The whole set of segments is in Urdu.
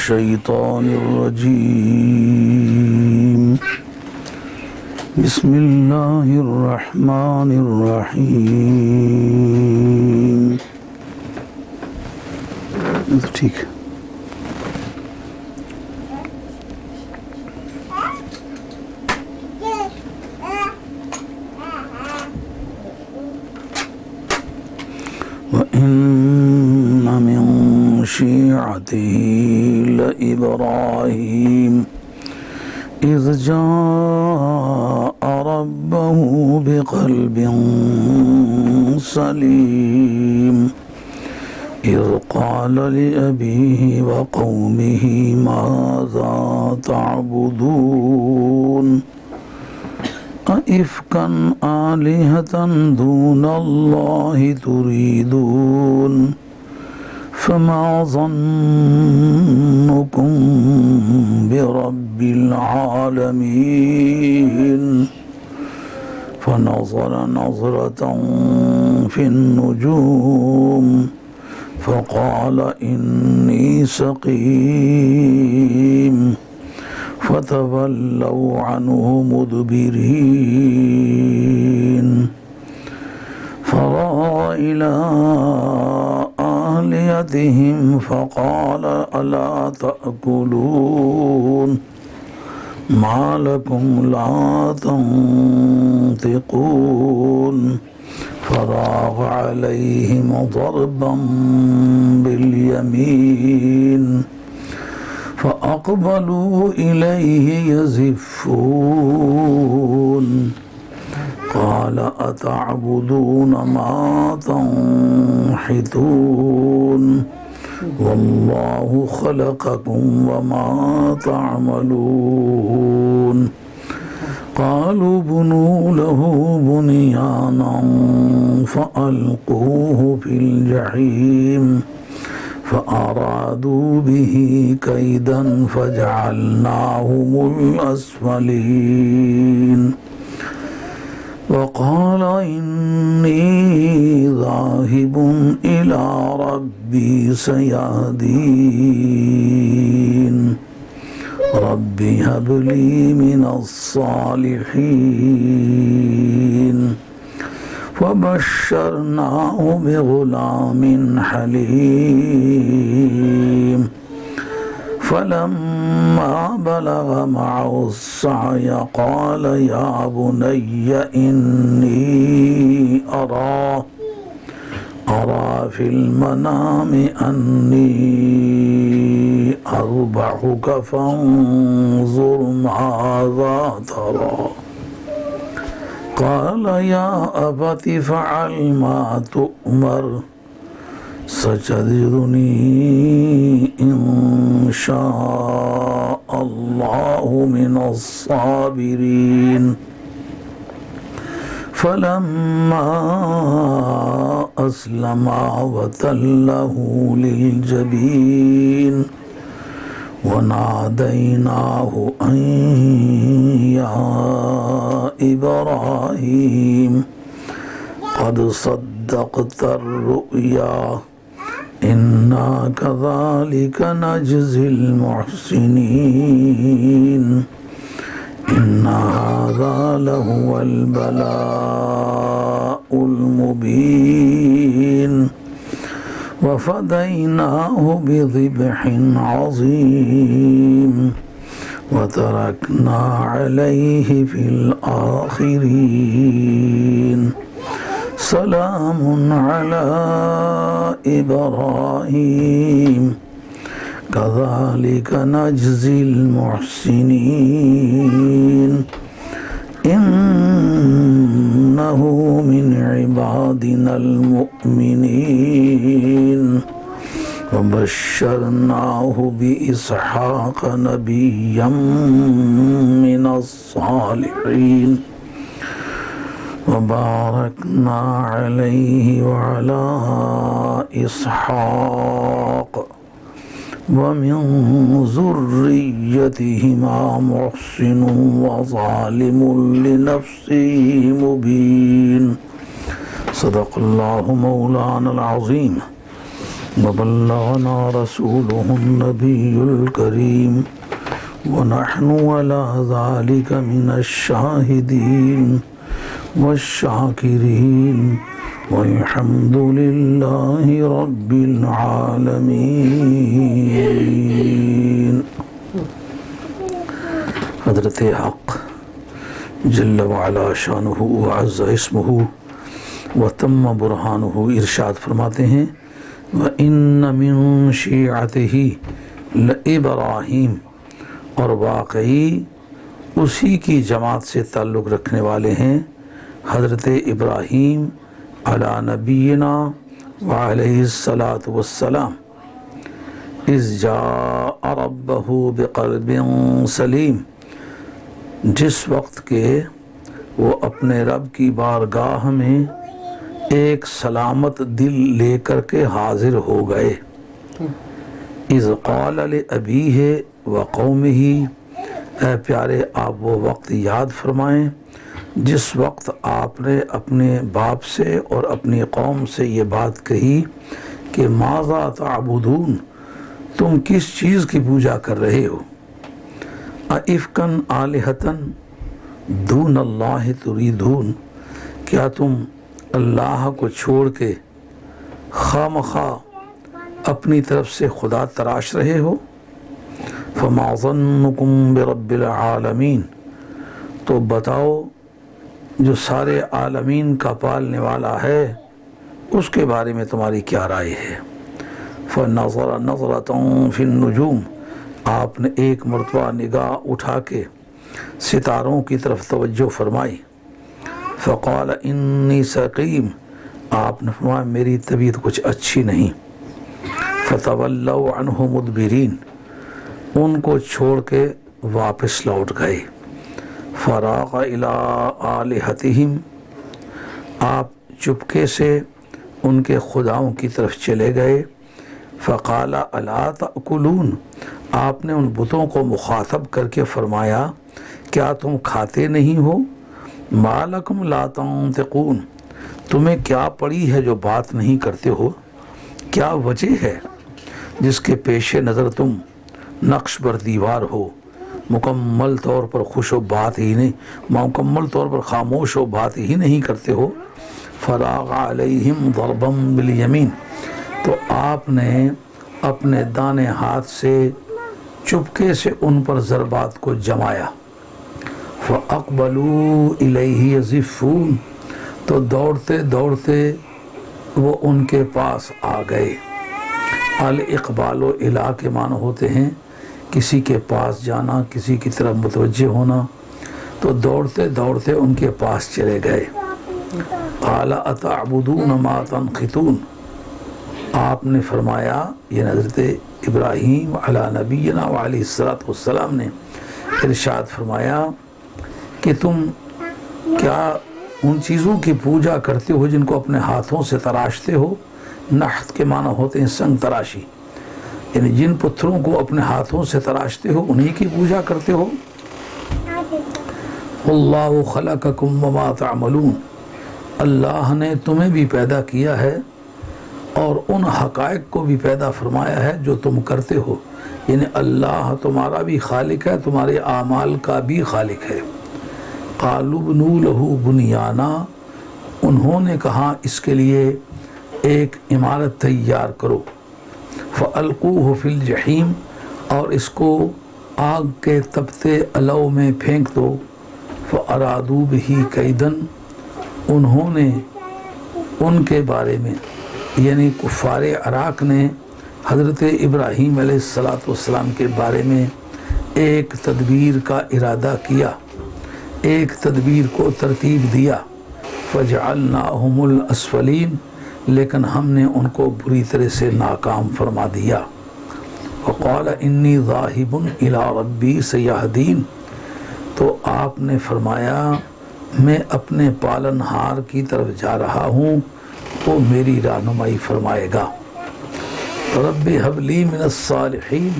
الشيطان الرجيم بسم الله الرحمن الرحيم ٹھیک ہے. وَإِنَّ مِن شِيعَتِهِ لَإِبْرَاهِيمَ إِذْ جَاءَ رَبَّهُ بِقَلْبٍ سَلِيمٍ إِذْ قَالَ لِأَبِيهِ وَقَوْمِهِ مَاذَا تَعْبُدُونَ أَئِفْكًا آلِهَةً دُونَ اللَّهِ تُرِيدُونَ فَمَا ظَنُّكُمْ بِرَبِّ الْعَالَمِينَ فَنَظَرَ نَظْرَةً فِي النُّجُومِ فَقَالَ إِنِّي سَقِيمٌ فَتَوَلَّوْا عَنْهُ مُدْبِرِينَ فَرَاغَ إِلَىٰ آلِهَتِهِمْ فَقَالَ أَلَا تَأْكُلُونَ مَا لَكُمْ لَا تَنطِقُونَ فَرَاغَ عَلَيْهِمْ ضَرْبًا بِالْيَمِينِ فَأَقْبَلُوا إِلَيْهِ يَزِفُّونَ قَالَ أَتَعْبُدُونَ مَا تَنْحِتُونَ وَاللَّهُ خَلَقَكُمْ وَمَا تَعْمَلُونَ قَالُوا ابْنُوا لَهُ بُنْيَانًا فَأَلْقُوهُ فِي الْجَحِيمِ فَأَرَادُوا بِهِ كَيْدًا فَجَعَلْنَاهُمُ الْأَسْفَلِينَ وَقَالَ إِنِّي ذَاهِبٌ إِلَى رَبِّي سَيَهْدِينِ رَبِّ هَبْ لِي مِنَ الصَّالِحِينَ فَبَشَّرْنَاهُ بِغُلَامٍ حَلِيمٍ فَلَمَّا بَلَغَ مَعَهُ السَّعْيَ قَالَ يَا بُنَيَّ إِنِّي أَرَى فِي الْمَنَامِ أَنِّي أَذْبَحُكَ فَانظُرْ مَاذَا تَرَى قال يا أبت افعل ما تؤمر ستجدني إن شاء الله من الصابرين فلما أسلما وتله للجبين وناديناه أن يا إبراهيم قد صدقت الرؤيا إنا كذلك نجزي المحسنين إن هذا لهو البلاء المبين وفديناه بذبح عظيم وتركنا عليه في الآخرين سلام على إبراهيم كذلك نجزي المحسنين إنه من عبادنا المؤمنين وبشرناه بإسحاق نبيا من الصالحين وباركنا عليه وعلى إسحاق ومن ذريتهما محسن وظالم لنفسه مبين صدق الله مولانا العظيم وبلغنا رسوله النبي الكريم ونحن على ذلك من الشاهدين والشاكرين والحمد لله رب العالمين۔ حضرت حق جل وعلا شانہ وعز اسمہ وتم برہانہ ارشاد فرماتے ہیں وَإِنَّ مِن شِيعَتِهِ لَإِبْرَاهِيمَ، اور واقعی اسی کی جماعت سے تعلق رکھنے والے ہیں حضرت ابراہیم علی نبینا وعلیہ الصلاۃ والسلام، اذ جاء ربہ بقلب سلیم، جس وقت کہ وہ اپنے رب کی بارگاہ میں ایک سلامت دل لے کر کے حاضر ہو گئے۔ اذ قال لأبیہ وقومہ، اے پیارے آپ وہ وقت یاد فرمائیں جس وقت آپ نے اپنے باپ سے اور اپنی قوم سے یہ بات کہی کہ ماذا تعبدون، تم کس چیز کی پوجا کر رہے ہو؟ اَإِفْكًا آلِهَةً دون اللہ تریدون، کیا تم اللہ کو چھوڑ کے خواہ اپنی طرف سے خدا تراش رہے ہو؟ فما ظنکم برب العالمین، تو بتاؤ جو سارے عالمین کا پالنے والا ہے اس کے بارے میں تمہاری کیا رائے ہے؟ فنظر نظرۃ فی النجوم، آپ نے ایک مرتبہ نگاہ اٹھا کے ستاروں کی طرف توجہ فرمائی۔ فقال انی سقیم، آپ نے فرمایا میری طبیعت کچھ اچھی نہیں۔ فتولوا عنہ مدبرین، ان کو چھوڑ کے واپس لوٹ گئے۔ فراغ الی آلہتہم، آپ چپکے سے ان کے خداؤں کی طرف چلے گئے۔ فقال الا تأکلون، آپ نے ان بتوں کو مخاطب کر کے فرمایا کیا تم کھاتے نہیں ہو؟ ما لکم لا تنطقون، تمہیں کیا پڑی ہے جو بات نہیں کرتے ہو؟ کیا وجہ ہے جس کے پیش نظر تم نقش بر دیوار ہو، مکمل طور پر خوش و بات ہی نہیں، مکمل طور پر خاموش و بات ہی نہیں کرتے ہو؟ فراغ علیہم ضربا بالیمین، تو آپ نے اپنے دانے ہاتھ سے چپکے سے ان پر ضربات کو جمایا۔ فاقبلوا الیہ یزفون، تو دوڑتے دوڑتے وہ ان کے پاس آ گئے۔ الاقبال و الی کے معنی ہوتے ہیں کسی کے پاس جانا، کسی کی طرف متوجہ ہونا، تو دوڑتے دوڑتے ان کے پاس چلے گئے۔ قال اتعبدون ما تنحتون، آپ نے فرمایا، یہ حضرت ابراہیم علی نبینا وعلیہ الصلاۃ والسلام نے ارشاد فرمایا کہ تم کیا ان چیزوں کی پوجا کرتے ہو جن کو اپنے ہاتھوں سے تراشتے ہو؟ نحت کے معنی ہوتے ہیں سنگ تراشی، یعنی جن پتھروں کو اپنے ہاتھوں سے تراشتے ہو انہی کی پوجا کرتے ہو۔ اللہ خلقکم وما تعملون، اللہ نے تمہیں بھی پیدا کیا ہے اور ان حقائق کو بھی پیدا فرمایا ہے جو تم کرتے ہو، یعنی اللہ تمہارا بھی خالق ہے، تمہارے اعمال کا بھی خالق ہے۔ قالوا بنوا لہ بنیانا، انہوں نے کہا اس کے لیے ایک عمارت تیار کرو۔ فالقوہ فی الجحیم، اور اس کو آگ کے تپتے الو میں پھینک دو۔ فارادوا بہ کیدا، انہوں نے ان کے بارے میں یعنی کفار عراق نے حضرت ابراہیم علیہ السلام کے بارے میں ایک تدبیر کا ارادہ کیا، ایک تدبیر کو ترتیب دیا۔ فجعلناہم الاسفلین، لیکن ہم نے ان کو بری طرح سے ناکام فرما دیا۔ وقال انی ذاہب الی ربی سیہدین، تو آپ نے فرمایا میں اپنے پالن ہار کی طرف جا رہا ہوں، وہ میری رہنمائی فرمائے گا۔ رب ہب لی من الصالحین،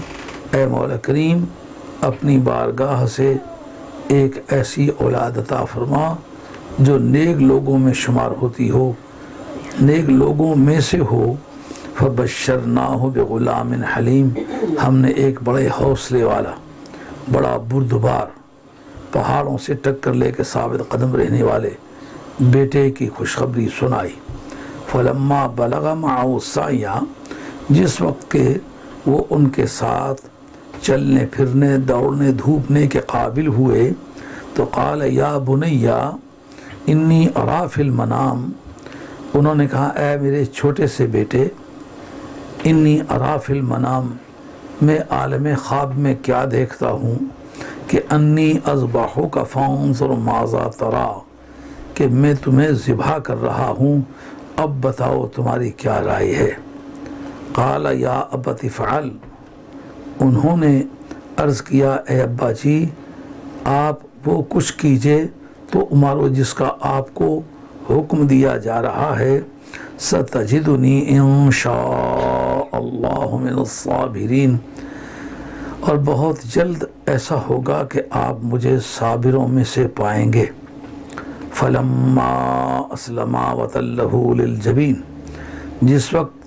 اے مولا کریم اپنی بارگاہ سے ایک ایسی اولاد عطا فرما جو نیک لوگوں میں شمار ہوتی ہو، نیک لوگوں میں سے ہو۔ فبشرناہ بغلام حلیم، ہم نے ایک بڑے حوصلے والا، بڑا بردبار، پہاڑوں سے ٹکر لے کے ثابت قدم رہنے والے بیٹے کی خوشخبری سنائی۔ فلما بلغ معه السعی، جس وقت کہ وہ ان کے ساتھ چلنے پھرنے دوڑنے دھوپنے کے قابل ہوئے، تو قال یا بنی انی ارا فی المنام، انہوں نے کہا اے میرے چھوٹے سے بیٹے، انی ارا فی المنام، میں عالم خواب میں کیا دیکھتا ہوں کہ انی اذبحک فانظر ماذا تری، کہ میں تمہیں ذبح کر رہا ہوں، اب بتاؤ تمہاری کیا رائے ہے۔ قال یا ابت افعل، انہوں نے عرض کیا اے ابا جی آپ وہ کچھ کیجئے تو عمر جس کا آپ کو حکم دیا جا رہا ہے، ستجدنی ان شاء اللہ من الصابرین، اور بہت جلد ایسا ہوگا کہ آپ مجھے صابروں میں سے پائیں گے۔ فلما اسلما وتلہ للجبین، جس وقت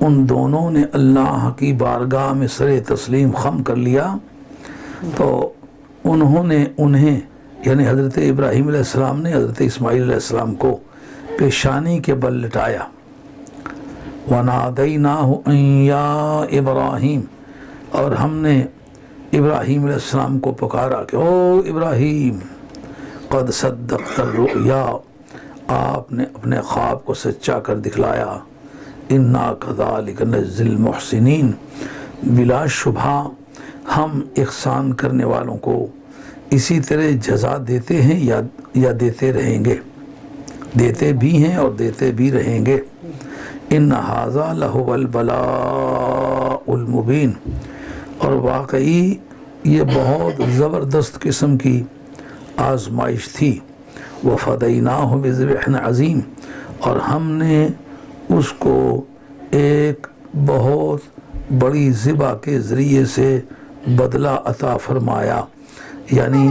ان دونوں نے اللہ کی بارگاہ میں سر تسلیم خم کر لیا، تو انہوں نے انہیں یعنی حضرت ابراہیم علیہ السلام نے حضرت اسماعیل علیہ السلام کو پیشانی کے بل لٹایا۔ وَنَادَيْنَاهُ أَن يَا إِبْرَاهِيمُ، اور ہم نے ابراہیم علیہ السلام کو پکارا کہ او ابراہیم، قد صدقت الرؤیا، آپ نے اپنے خواب کو سچا کر دکھلایا، انا کذالک نجزی المحسنین، بلا شبہ ہم احسان کرنے والوں کو اسی طرح جزا دیتے ہیں یا دیتے رہیں گے، دیتے بھی ہیں اور دیتے بھی رہیں گے۔ ان ھذا لہو البلاء المبین، اور واقعی یہ بہت زبردست قسم کی آزمائش تھی۔ وفدیناہ بذبح عظیم، اور ہم نے اس کو ایک بہت بڑی ذبح کے ذریعے سے بدلہ عطا فرمایا، یعنی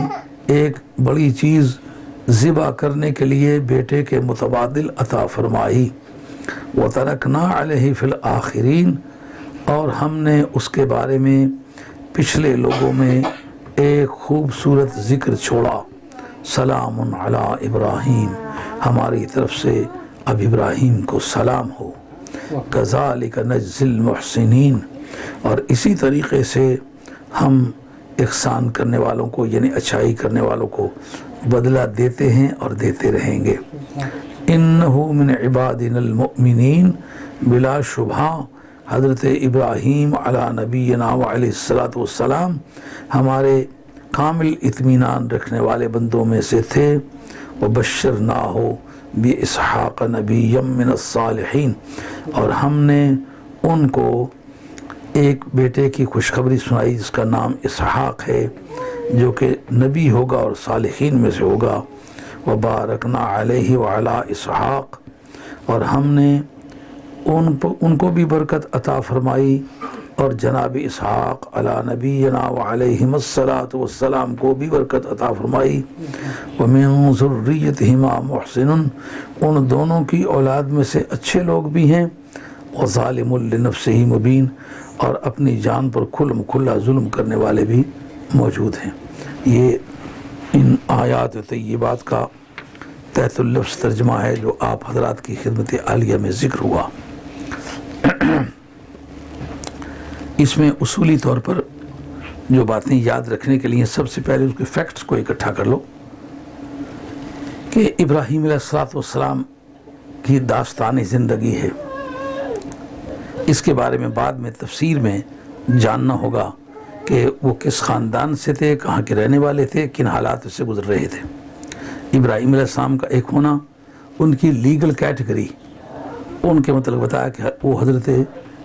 ایک بڑی چیز ذبح کرنے کے لیے بیٹے کے متبادل عطا فرمائی۔ وَتَرَكْنَا عَلَيْهِ فِي الْآخِرِينَ، اور ہم نے اس کے بارے میں پچھلے لوگوں میں ایک خوبصورت ذکر چھوڑا، سلام علی ابراہیم، ہماری طرف سے اب ابراہیم کو سلام ہو، کذالک نجزی المحسنین، اور اسی طریقے سے ہم احسان کرنے والوں کو یعنی اچھائی کرنے والوں کو بدلہ دیتے ہیں اور دیتے رہیں گے۔ انہ من عبادنا المؤمنین، بلا شبہ حضرت ابراہیم علی نبینا وعلیہ الصلاۃ والسلام ہمارے کامل اطمینان رکھنے والے بندوں میں سے تھے۔ وبشرناہ باسحاق نبیا من الصالحین، اور ہم نے ان کو ایک بیٹے کی خوشخبری سنائی جس کا نام اسحاق ہے، جو کہ نبی ہوگا اور صالحین میں سے ہوگا۔ وبارکنا علیہ وعلی اسحاق، اور ہم نے ان کو بھی برکت عطا فرمائی، اور جناب اسحاق علی نبینا وعلیہم الصلاۃ والسلام کو بھی برکت عطا فرمائی۔ ومن ذریتہما محسن، ان دونوں کی اولاد میں سے اچھے لوگ بھی ہیں، وظالم لنفسہ مبین، اور اپنی جان پر کھلم کھلا ظلم کرنے والے بھی موجود ہیں۔ یہ ان آیات طیبات کا تحت اللفظ ترجمہ ہے جو آپ حضرات کی خدمت عالیہ میں ذکر ہوا۔ اس میں اصولی طور پر جو باتیں یاد رکھنے کے لیے سب سے پہلے اس کے فیکٹس کو اکٹھا کر لو کہ ابراہیم علیہ الصلوۃ والسلام کی داستان زندگی ہے، اس کے بارے میں بعد میں تفسیر میں جاننا ہوگا کہ وہ کس خاندان سے تھے، کہاں کے رہنے والے تھے، کن حالات سے گزر رہے تھے۔ ابراہیم علیہ السلام کا ایک ہونا، ان کی لیگل کیٹیگری، ان کے مطلب بتایا کہ وہ حضرت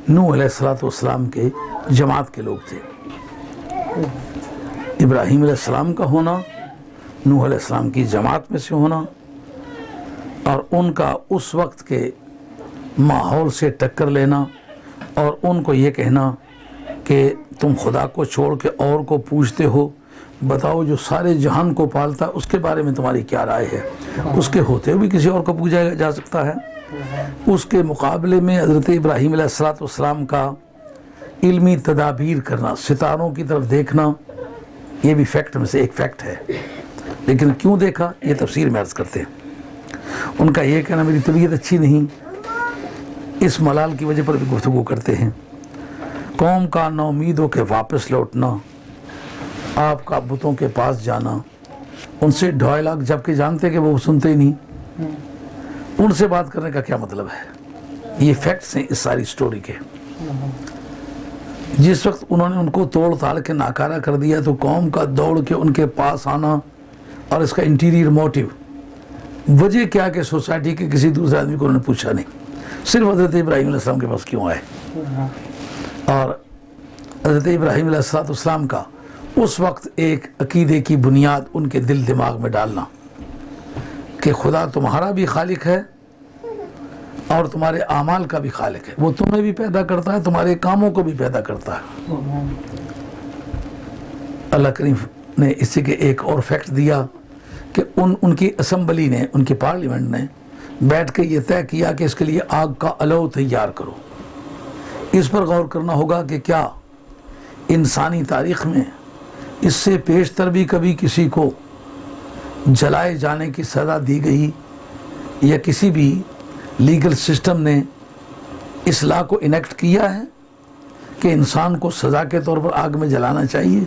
نوح علیہ السلام کے جماعت کے لوگ تھے۔ ابراہیم علیہ السلام کا ہونا، نوح علیہ السلام کی جماعت میں سے ہونا، اور ان کا اس وقت کے ماحول سے ٹکر لینا، اور ان کو یہ کہنا کہ تم خدا کو چھوڑ کے اور کو پوجتے ہو، بتاؤ جو سارے جہان کو پالتا اس کے بارے میں تمہاری کیا رائے ہے؟ اس کے ہوتے ہوئے بھی کسی اور کو پوجا جا سکتا ہے؟ اس کے مقابلے میں حضرت ابراہیم علیہ السلام کا علمی تدابیر کرنا، ستاروں کی طرف دیکھنا، یہ بھی فیکٹ میں سے ایک فیکٹ ہے۔ لیکن کیوں دیکھا یہ تفسیر میں عرض کرتے ہیں۔ ان کا یہ کہنا میری طبیعت اچھی نہیں، اس ملال کی وجہ پر بھی گفتگو کرتے ہیں۔ قوم کا نا امید ہو کے واپس لوٹنا، آپ کا بتوں کے پاس جانا، ان سے ڈھوئے جبکہ جانتے کہ وہ سنتے ہی نہیں، ان سے بات کرنے کا کیا مطلب ہے؟ یہ فیکٹس ہیں اس ساری سٹوری کے۔ جس وقت انہوں نے ان کو توڑ تاڑ کے ناکارہ کر دیا تو قوم کا دوڑ کے ان کے پاس آنا، اور اس کا انٹیریئر موٹیو، وجہ کیا کہ سوسائٹی کے کسی دوسرے آدمی کو انہوں نے پوچھا نہیں، صرف حضرت ابراہیم علیہ السلام کے پاس کیوں آئے۔ اور حضرت ابراہیم علیہ السلام کا اس وقت ایک عقیدے کی بنیاد ان کے دل دماغ میں ڈالنا کہ خدا تمہارا بھی خالق ہے اور تمہارے اعمال کا بھی خالق ہے، وہ تمہیں بھی پیدا کرتا ہے، تمہارے کاموں کو بھی پیدا کرتا ہے۔ اللہ کریم نے اسی کے ایک اور فیکٹ دیا کہ ان کی اسمبلی نے، ان کی پارلیمنٹ نے بیٹھ کے یہ طے کیا کہ اس کے لیے آگ کا الو تیار کرو۔ اس پر غور کرنا ہوگا کہ کیا انسانی تاریخ میں اس سے پیشتر بھی کبھی کسی کو جلائے جانے کی سزا دی گئی، یا کسی بھی لیگل سسٹم نے اس لا کو انیکٹ کیا ہے کہ انسان کو سزا کے طور پر آگ میں جلانا چاہیے؟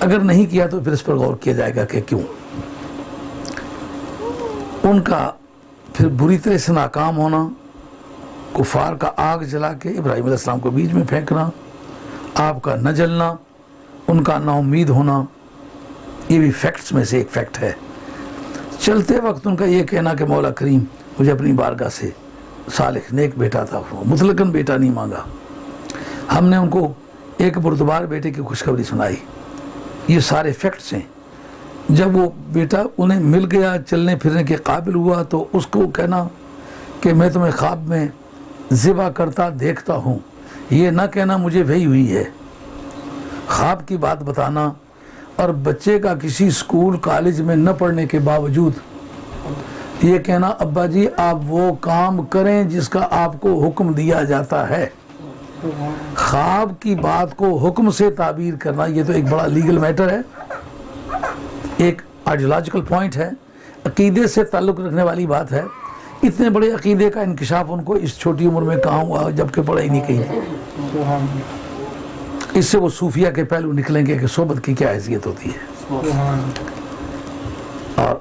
اگر نہیں کیا تو پھر اس پر غور کیا جائے گا کہ کیوں۔ ان کا پھر بری طرح سے ناکام ہونا، کفار کا آگ جلا کے ابراہیم علیہ السلام کو بیچ میں پھینکنا، آپ کا نہ جلنا، ان کا نا امید ہونا، یہ بھی فیکٹس میں سے ایک فیکٹ ہے۔ چلتے وقت ان کا یہ کہنا کہ مولا کریم مجھے اپنی بارگاہ سے صالح نیک بیٹا تھا، مطلقاً بیٹا نہیں مانگا، ہم نے ان کو ایک بردبار بیٹے کی خوشخبری سنائی، یہ سارے فیکٹس ہیں۔ جب وہ بیٹا انہیں مل گیا، چلنے پھرنے کے قابل ہوا، تو اس کو کہنا کہ میں تمہیں خواب میں ذبح کرتا دیکھتا ہوں، یہ نہ کہنا مجھے وحی ہوئی ہے۔ خواب کی بات بتانا اور بچے کا کسی اسکول کالج میں نہ پڑھنے کے باوجود یہ کہنا ابا جی آپ وہ کام کریں جس کا آپ کو حکم دیا جاتا ہے۔ خواب کی بات کو حکم سے تعبیر کرنا، یہ تو ایک بڑا لیگل میٹر ہے، ایک آئیڈیولوجیکل پوائنٹ ہے، عقیدے سے تعلق رکھنے والی بات ہے۔ اتنے بڑے عقیدے کا انکشاف ان کو اس چھوٹی عمر میں کہاں ہوا جبکہ پڑھا ہی نہیں کہیں۔ اس سے وہ صوفیہ کے پہلو نکلیں گے کہ صحبت کی کیا حیثیت ہوتی ہے۔ اور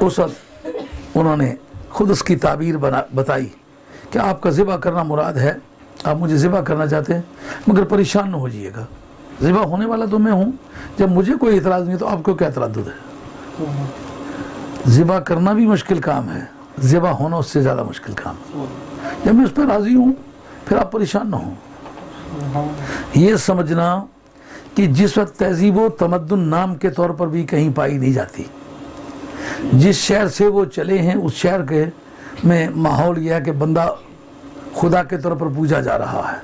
اس وقت انہوں نے خود اس کی تعبیر بتائی کہ آپ کا ذبح کرنا مراد ہے، آپ مجھے ذبح کرنا چاہتے ہیں مگر پریشان نہ ہو جائیے گا، ذبح ہونے والا تو میں ہوں، جب مجھے کوئی اعتراض نہیں تو آپ کو کیا تردد ہے؟ ذبح کرنا بھی مشکل کام ہے، ذبح ہونا اس سے زیادہ مشکل کام ہے۔ جب میں اس پہ راضی ہوں پھر آپ پریشان نہ ہوں۔ یہ سمجھنا کہ جس وقت تہذیب و تمدن نام کے طور پر بھی کہیں پائی نہیں جاتی، جس شہر سے وہ چلے ہیں اس شہر کے میں ماحول یہ ہے کہ بندہ خدا کے طور پر پوجا جا رہا ہے،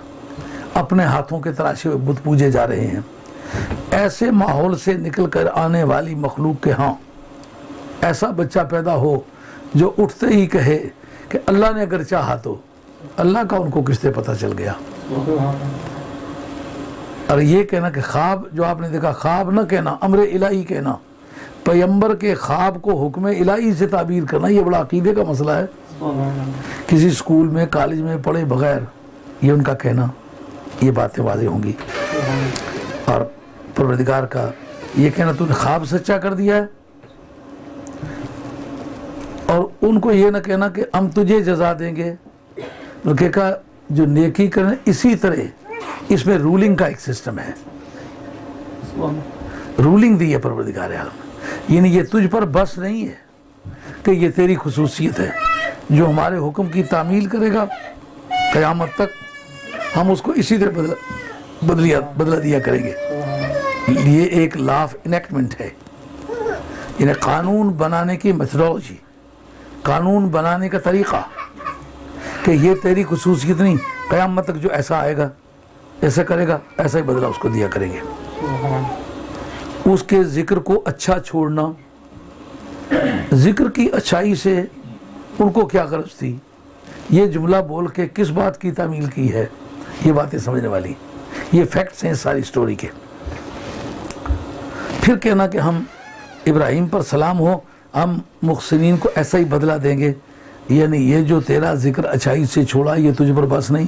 اپنے ہاتھوں کے تراشے ہوئے بت پوجے جا رہے ہیں، ایسے ماحول سے نکل کر آنے والی مخلوق کے ہاں ایسا بچہ پیدا ہو جو اٹھتے ہی کہے کہ اللہ نے اگر چاہا تو، اللہ کا ان کو کس سے پتہ چل گیا۔ اور یہ کہنا کہ خواب جو آپ نے دیکھا، خواب نہ کہنا، امر الہی کہنا، پیغمبر کے خواب کو حکم الہی سے تعبیر کرنا، یہ بڑا عقیدے کا مسئلہ ہے۔ کسی اسکول میں کالج میں پڑھے بغیر یہ ان کا کہنا، یہ باتیں واضح ہوں گی۔ اور پروردگار کا یہ کہنا تو نے خواب سچا کر دیا ہے، اور ان کو یہ نہ کہنا کہ ہم تجھے جزا دیں گے، بلکہ کہا جو نیکی کریں اسی طرح اس میں رولنگ کا ایک سسٹم ہے، رولنگ دی ہے پروردگار عالم، یعنی یہ تجھ پر بس نہیں ہے کہ یہ تیری خصوصیت ہے، جو ہمارے حکم کی تعمیل کرے گا قیامت تک ہم اس کو اسی طرح بدلا دیا کریں گے۔ یہ ایک لا آف انیکٹمنٹ ہے، یعنی قانون بنانے کی میتھڈالوجی، قانون بنانے کا طریقہ کہ یہ تیری خصوصیت نہیں، قیامت تک جو ایسا آئے گا ایسا کرے گا ایسا ہی بدلہ اس کو دیا کریں گے۔ اس کے ذکر کو اچھا چھوڑنا، ذکر کی اچھائی سے ان کو کیا غرض تھی؟ یہ جملہ بول کے کس بات کی تعمیل کی ہے، یہ باتیں سمجھنے والی، یہ فیکٹس ہیں ساری سٹوری کے۔ پھر کہنا کہ ہم ابراہیم پر سلام ہو، ہم محسنین کو ایسا ہی بدلہ دیں گے، یعنی یہ جو تیرا ذکر اچھائی سے چھوڑا یہ تجھ پر بس نہیں،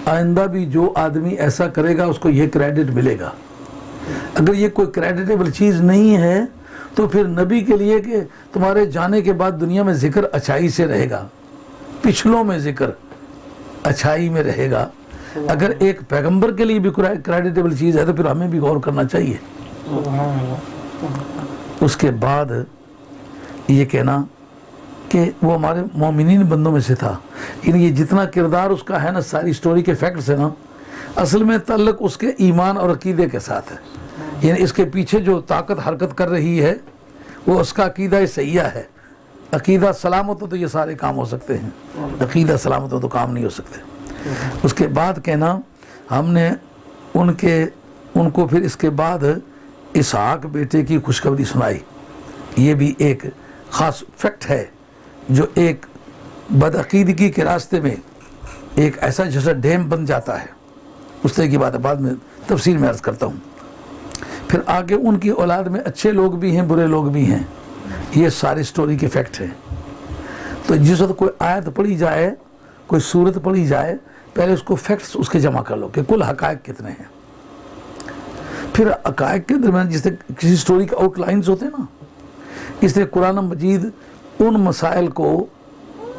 آئندہ بھی جو آدمی ایسا کرے گا اس کو یہ کریڈٹ ملے گا۔ اگر یہ کوئی کریڈٹیبل چیز نہیں ہے تو پھر نبی کے لیے کہ تمہارے جانے کے بعد دنیا میں ذکر اچھائی سے رہے گا، پچھلوں میں ذکر اچھائی میں رہے گا، اگر ایک پیغمبر کے لیے بھی کریڈٹیبل چیز ہے تو پھر ہمیں بھی غور کرنا چاہیے۔ اس کے بعد یہ کہنا کہ وہ ہمارے مومنین بندوں میں سے تھا، یعنی یہ جتنا کردار اس کا ہے نا، ساری سٹوری کے فیکٹس ہیں نا، اصل میں تعلق اس کے ایمان اور عقیدے کے ساتھ ہے، یعنی اس کے پیچھے جو طاقت حرکت کر رہی ہے وہ اس کا عقیدہ صحیحہ ہے۔ عقیدہ سلامت ہو تو یہ سارے کام ہو سکتے ہیں، عقیدہ سلامت ہو تو کام نہیں ہو سکتے۔ اس کے بعد کہنا ہم نے ان کو پھر اس کے بعد اسحاق بیٹے کی خوشخبری سنائی، یہ بھی ایک خاص فیکٹ ہے جو ایک بدعقیدگی کے راستے میں ایک ایسا جیسا ڈیم بن جاتا ہے، اس طرح کی بات ہے، بعد میں تفصیل میں عرض کرتا ہوں۔ پھر آگے ان کی اولاد میں اچھے لوگ بھی ہیں برے لوگ بھی ہیں، یہ ساری سٹوری کے فیکٹ ہیں۔ تو جس وقت کوئی آیت پڑھی جائے، کوئی صورت پڑھی جائے، پہلے اس کو فیکٹس اس کے جمع کر لو کہ کل حقائق کتنے ہیں۔ پھر حقائق کے درمیان جس طرح کسی سٹوری کے آؤٹ لائنز ہوتے ہیں نا، اس طرح قرآن مجید ان مسائل کو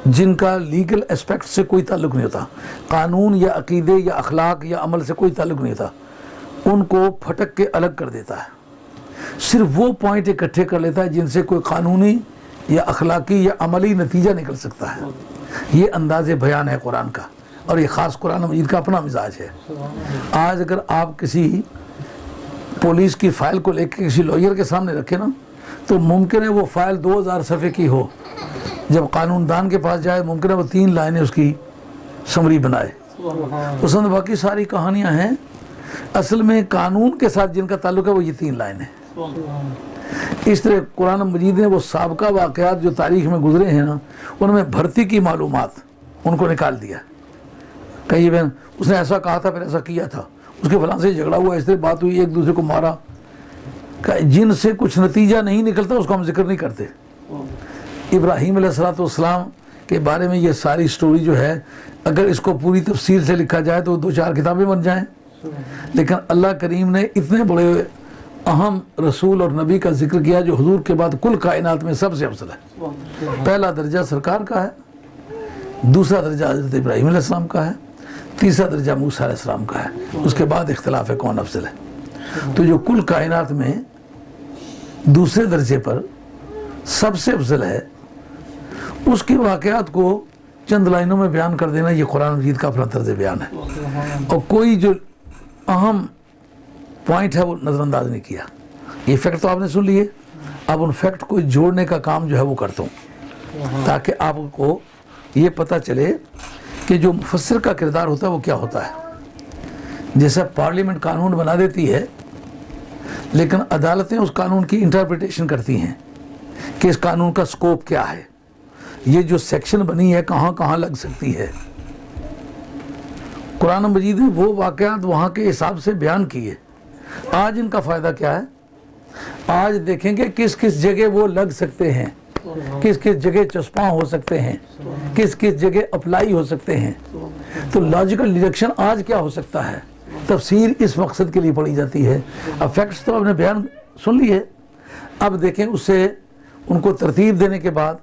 جن کا لیگل اسپیکٹ سے کوئی تعلق نہیں ہوتا، قانون یا عقیدے یا اخلاق یا عمل سے کوئی تعلق نہیں ہوتا، ان کو پھٹک کے الگ کر دیتا ہے، صرف وہ پوائنٹ اکٹھے کر لیتا ہے جن سے کوئی قانونی یا اخلاقی یا عملی نتیجہ نکل سکتا ہے۔ یہ انداز بیان ہے قرآن کا، اور یہ خاص قرآن مجید کا اپنا مزاج ہے۔ آج اگر آپ کسی پولیس کی فائل کو لے کے کسی لائر کے سامنے رکھے نا، تو ممکن ہے وہ فائل 2000 صفحے کی ہو، جب قانون دان کے پاس جائے ممکن ہے وہ 3 لائنیں اس کی سمری بنائے، اس میں باقی ساری کہانیاں ہیں۔ اصل میں قانون کے ساتھ جن کا تعلق ہے وہ یہ 3 لائنیں۔ اس طرح قرآن مجید نے وہ سابقہ واقعات جو تاریخ میں گزرے ہیں نا، ان میں بھرتی کی معلومات ان کو نکال دیا، کئی بہن اس نے ایسا کہا تھا پھر ایسا کیا تھا، اس کے فلاں سے جھگڑا ہوا، اس طرح بات ہوئی، ایک دوسرے کو مارا، جن سے کچھ نتیجہ نہیں نکلتا اس کو ہم ذکر نہیں کرتے۔ ابراہیم علیہ السلام کے بارے میں یہ ساری سٹوری جو ہے، اگر اس کو پوری تفصیل سے لکھا جائے تو 2-4 کتابیں بن جائیں، لیکن اللہ کریم نے اتنے بڑے اہم رسول اور نبی کا ذکر کیا جو حضور کے بعد کل کائنات میں سب سے افضل ہے۔ پہلا درجہ سرکار کا ہے، دوسرا درجہ حضرت ابراہیم علیہ السلام کا ہے، تیسرا درجہ موسیٰ علیہ السلام کا ہے، اس کے بعد اختلاف ہے کون افضل ہے۔ تو جو کل کائنات میں دوسرے درجے پر سب سے افضل ہے، اس کے واقعات کو چند لائنوں میں بیان کر دینا یہ قرآن مجید کا اپنا طرز بیان ہے، اور کوئی جو اہم پوائنٹ ہے وہ نظر انداز نہیں کیا۔ یہ فیکٹ تو آپ نے سن لیے، اب ان فیکٹ کو جوڑنے کا کام جو ہے وہ کرتا ہوں، تاکہ آپ کو یہ پتہ چلے کہ جو مفسر کا کردار ہوتا ہے وہ کیا ہوتا ہے۔ جیسا پارلیمنٹ قانون بنا دیتی ہے، لیکن عدالتیں اس قانون کی انٹرپریٹیشن کرتی ہیں کہ اس قانون کا سکوپ کیا ہے، یہ جو سیکشن بنی ہے کہاں کہاں لگ سکتی ہے۔ قرآن مجید نے وہ واقعات وہاں کے حساب سے بیان کیے۔ آج ان کا فائدہ کیا ہے؟ آج دیکھیں گے کس کس جگہ وہ لگ سکتے ہیں، کس کس جگہ چسپاں ہو سکتے ہیں، کس کس جگہ اپلائی ہو سکتے ہیں۔ تو لاجیکل ڈائریکشن آج کیا ہو سکتا ہے، تفسیر اس مقصد کے لیے پڑھی جاتی ہے۔ اب فیکٹس تو آپ نے بیان سن لیے، اب دیکھیں اس سے ان کو ترتیب دینے کے بعد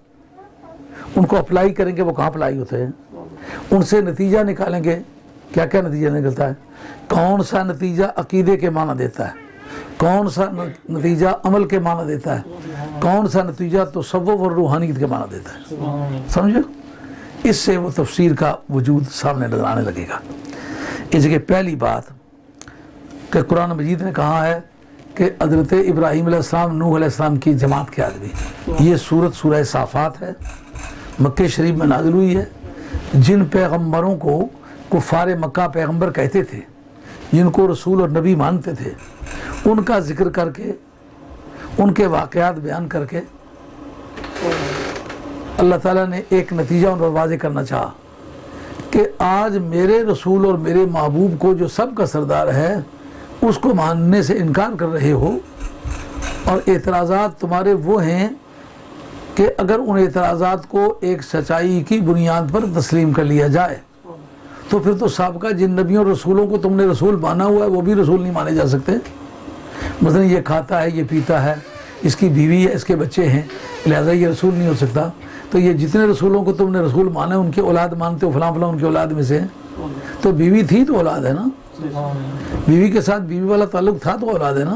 ان کو اپلائی کریں گے وہ کہاں اپلائی ہوتے ہیں، ان سے نتیجہ نکالیں گے کیا کیا نتیجہ نکلتا ہے، کون سا نتیجہ عقیدے کے معنی دیتا ہے، کون سا نتیجہ عمل کے معنی دیتا ہے، کون سا نتیجہ تصوف اور روحانیت کے معنی دیتا ہے، سمجھو؟ اس سے وہ تفسیر کا وجود سامنے نظر آنے لگے گا۔ اس جگہ پہلی بات کہ قرآن مجید نے کہا ہے کہ حضرت ابراہیم علیہ السلام نوح علیہ السلام کی جماعت کے آدمی، یہ سورت سورہ صافات ہے، مکہ شریف میں نازل ہوئی ہے۔ جن پیغمبروں کو کفار مکہ پیغمبر کہتے تھے، جن کو رسول اور نبی مانتے تھے، ان کا ذکر کر کے، ان کے واقعات بیان کر کے اللہ تعالیٰ نے ایک نتیجہ ان پر واضح کرنا چاہا کہ آج میرے رسول اور میرے محبوب کو جو سب کا سردار ہے اس کو ماننے سے انکار کر رہے ہو، اور اعتراضات تمہارے وہ ہیں کہ اگر ان اعتراضات کو ایک سچائی کی بنیاد پر تسلیم کر لیا جائے تو پھر تو سابقہ جن نبیوں اور رسولوں کو تم نے رسول مانا ہوا ہے وہ بھی رسول نہیں مانے جا سکتے۔ مثلا یہ کھاتا ہے، یہ پیتا ہے، اس کی بیوی ہے، اس کے بچے ہیں، لہذا یہ رسول نہیں ہو سکتا۔ تو یہ جتنے رسولوں کو تم نے رسول مانا ہے ان کی اولاد مانتے ہو، فلاں فلاں ان کی اولاد میں سے، تو بیوی تھی تو اولاد ہے نا، بیوی کے ساتھ بیوی والا تعلق تھا تو اولاد ہے نا۔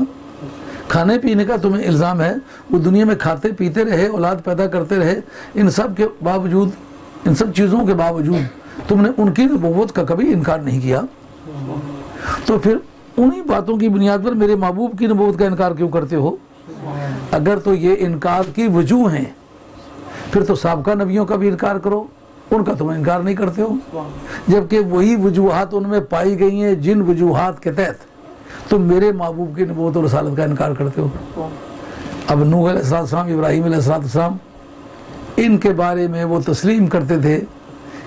کھانے پینے کا تمہیں الزام ہے، وہ دنیا میں کھاتے پیتے رہے، اولاد پیدا کرتے رہے، ان سب کے باوجود، ان سب چیزوں کے باوجود تم نے ان کی نبوت کا کبھی انکار نہیں کیا، تو پھر انہی باتوں کی بنیاد پر میرے محبوب کی نبوت کا انکار کیوں کرتے ہو؟ اگر تو یہ انکار کی وجوہ ہیں پھر تو سابقہ نبیوں کا بھی انکار کرو، ان کا تم انکار نہیں کرتے ہو، جبکہ وہی وجوہات ان میں پائی گئی ہیں جن وجوہات کے تحت تم میرے محبوب کی نبوت اور رسالت کا انکار کرتے ہو۔ اب نوح علیہ السلام، ابراہیم علیہ السلام، ان کے بارے میں وہ تسلیم کرتے تھے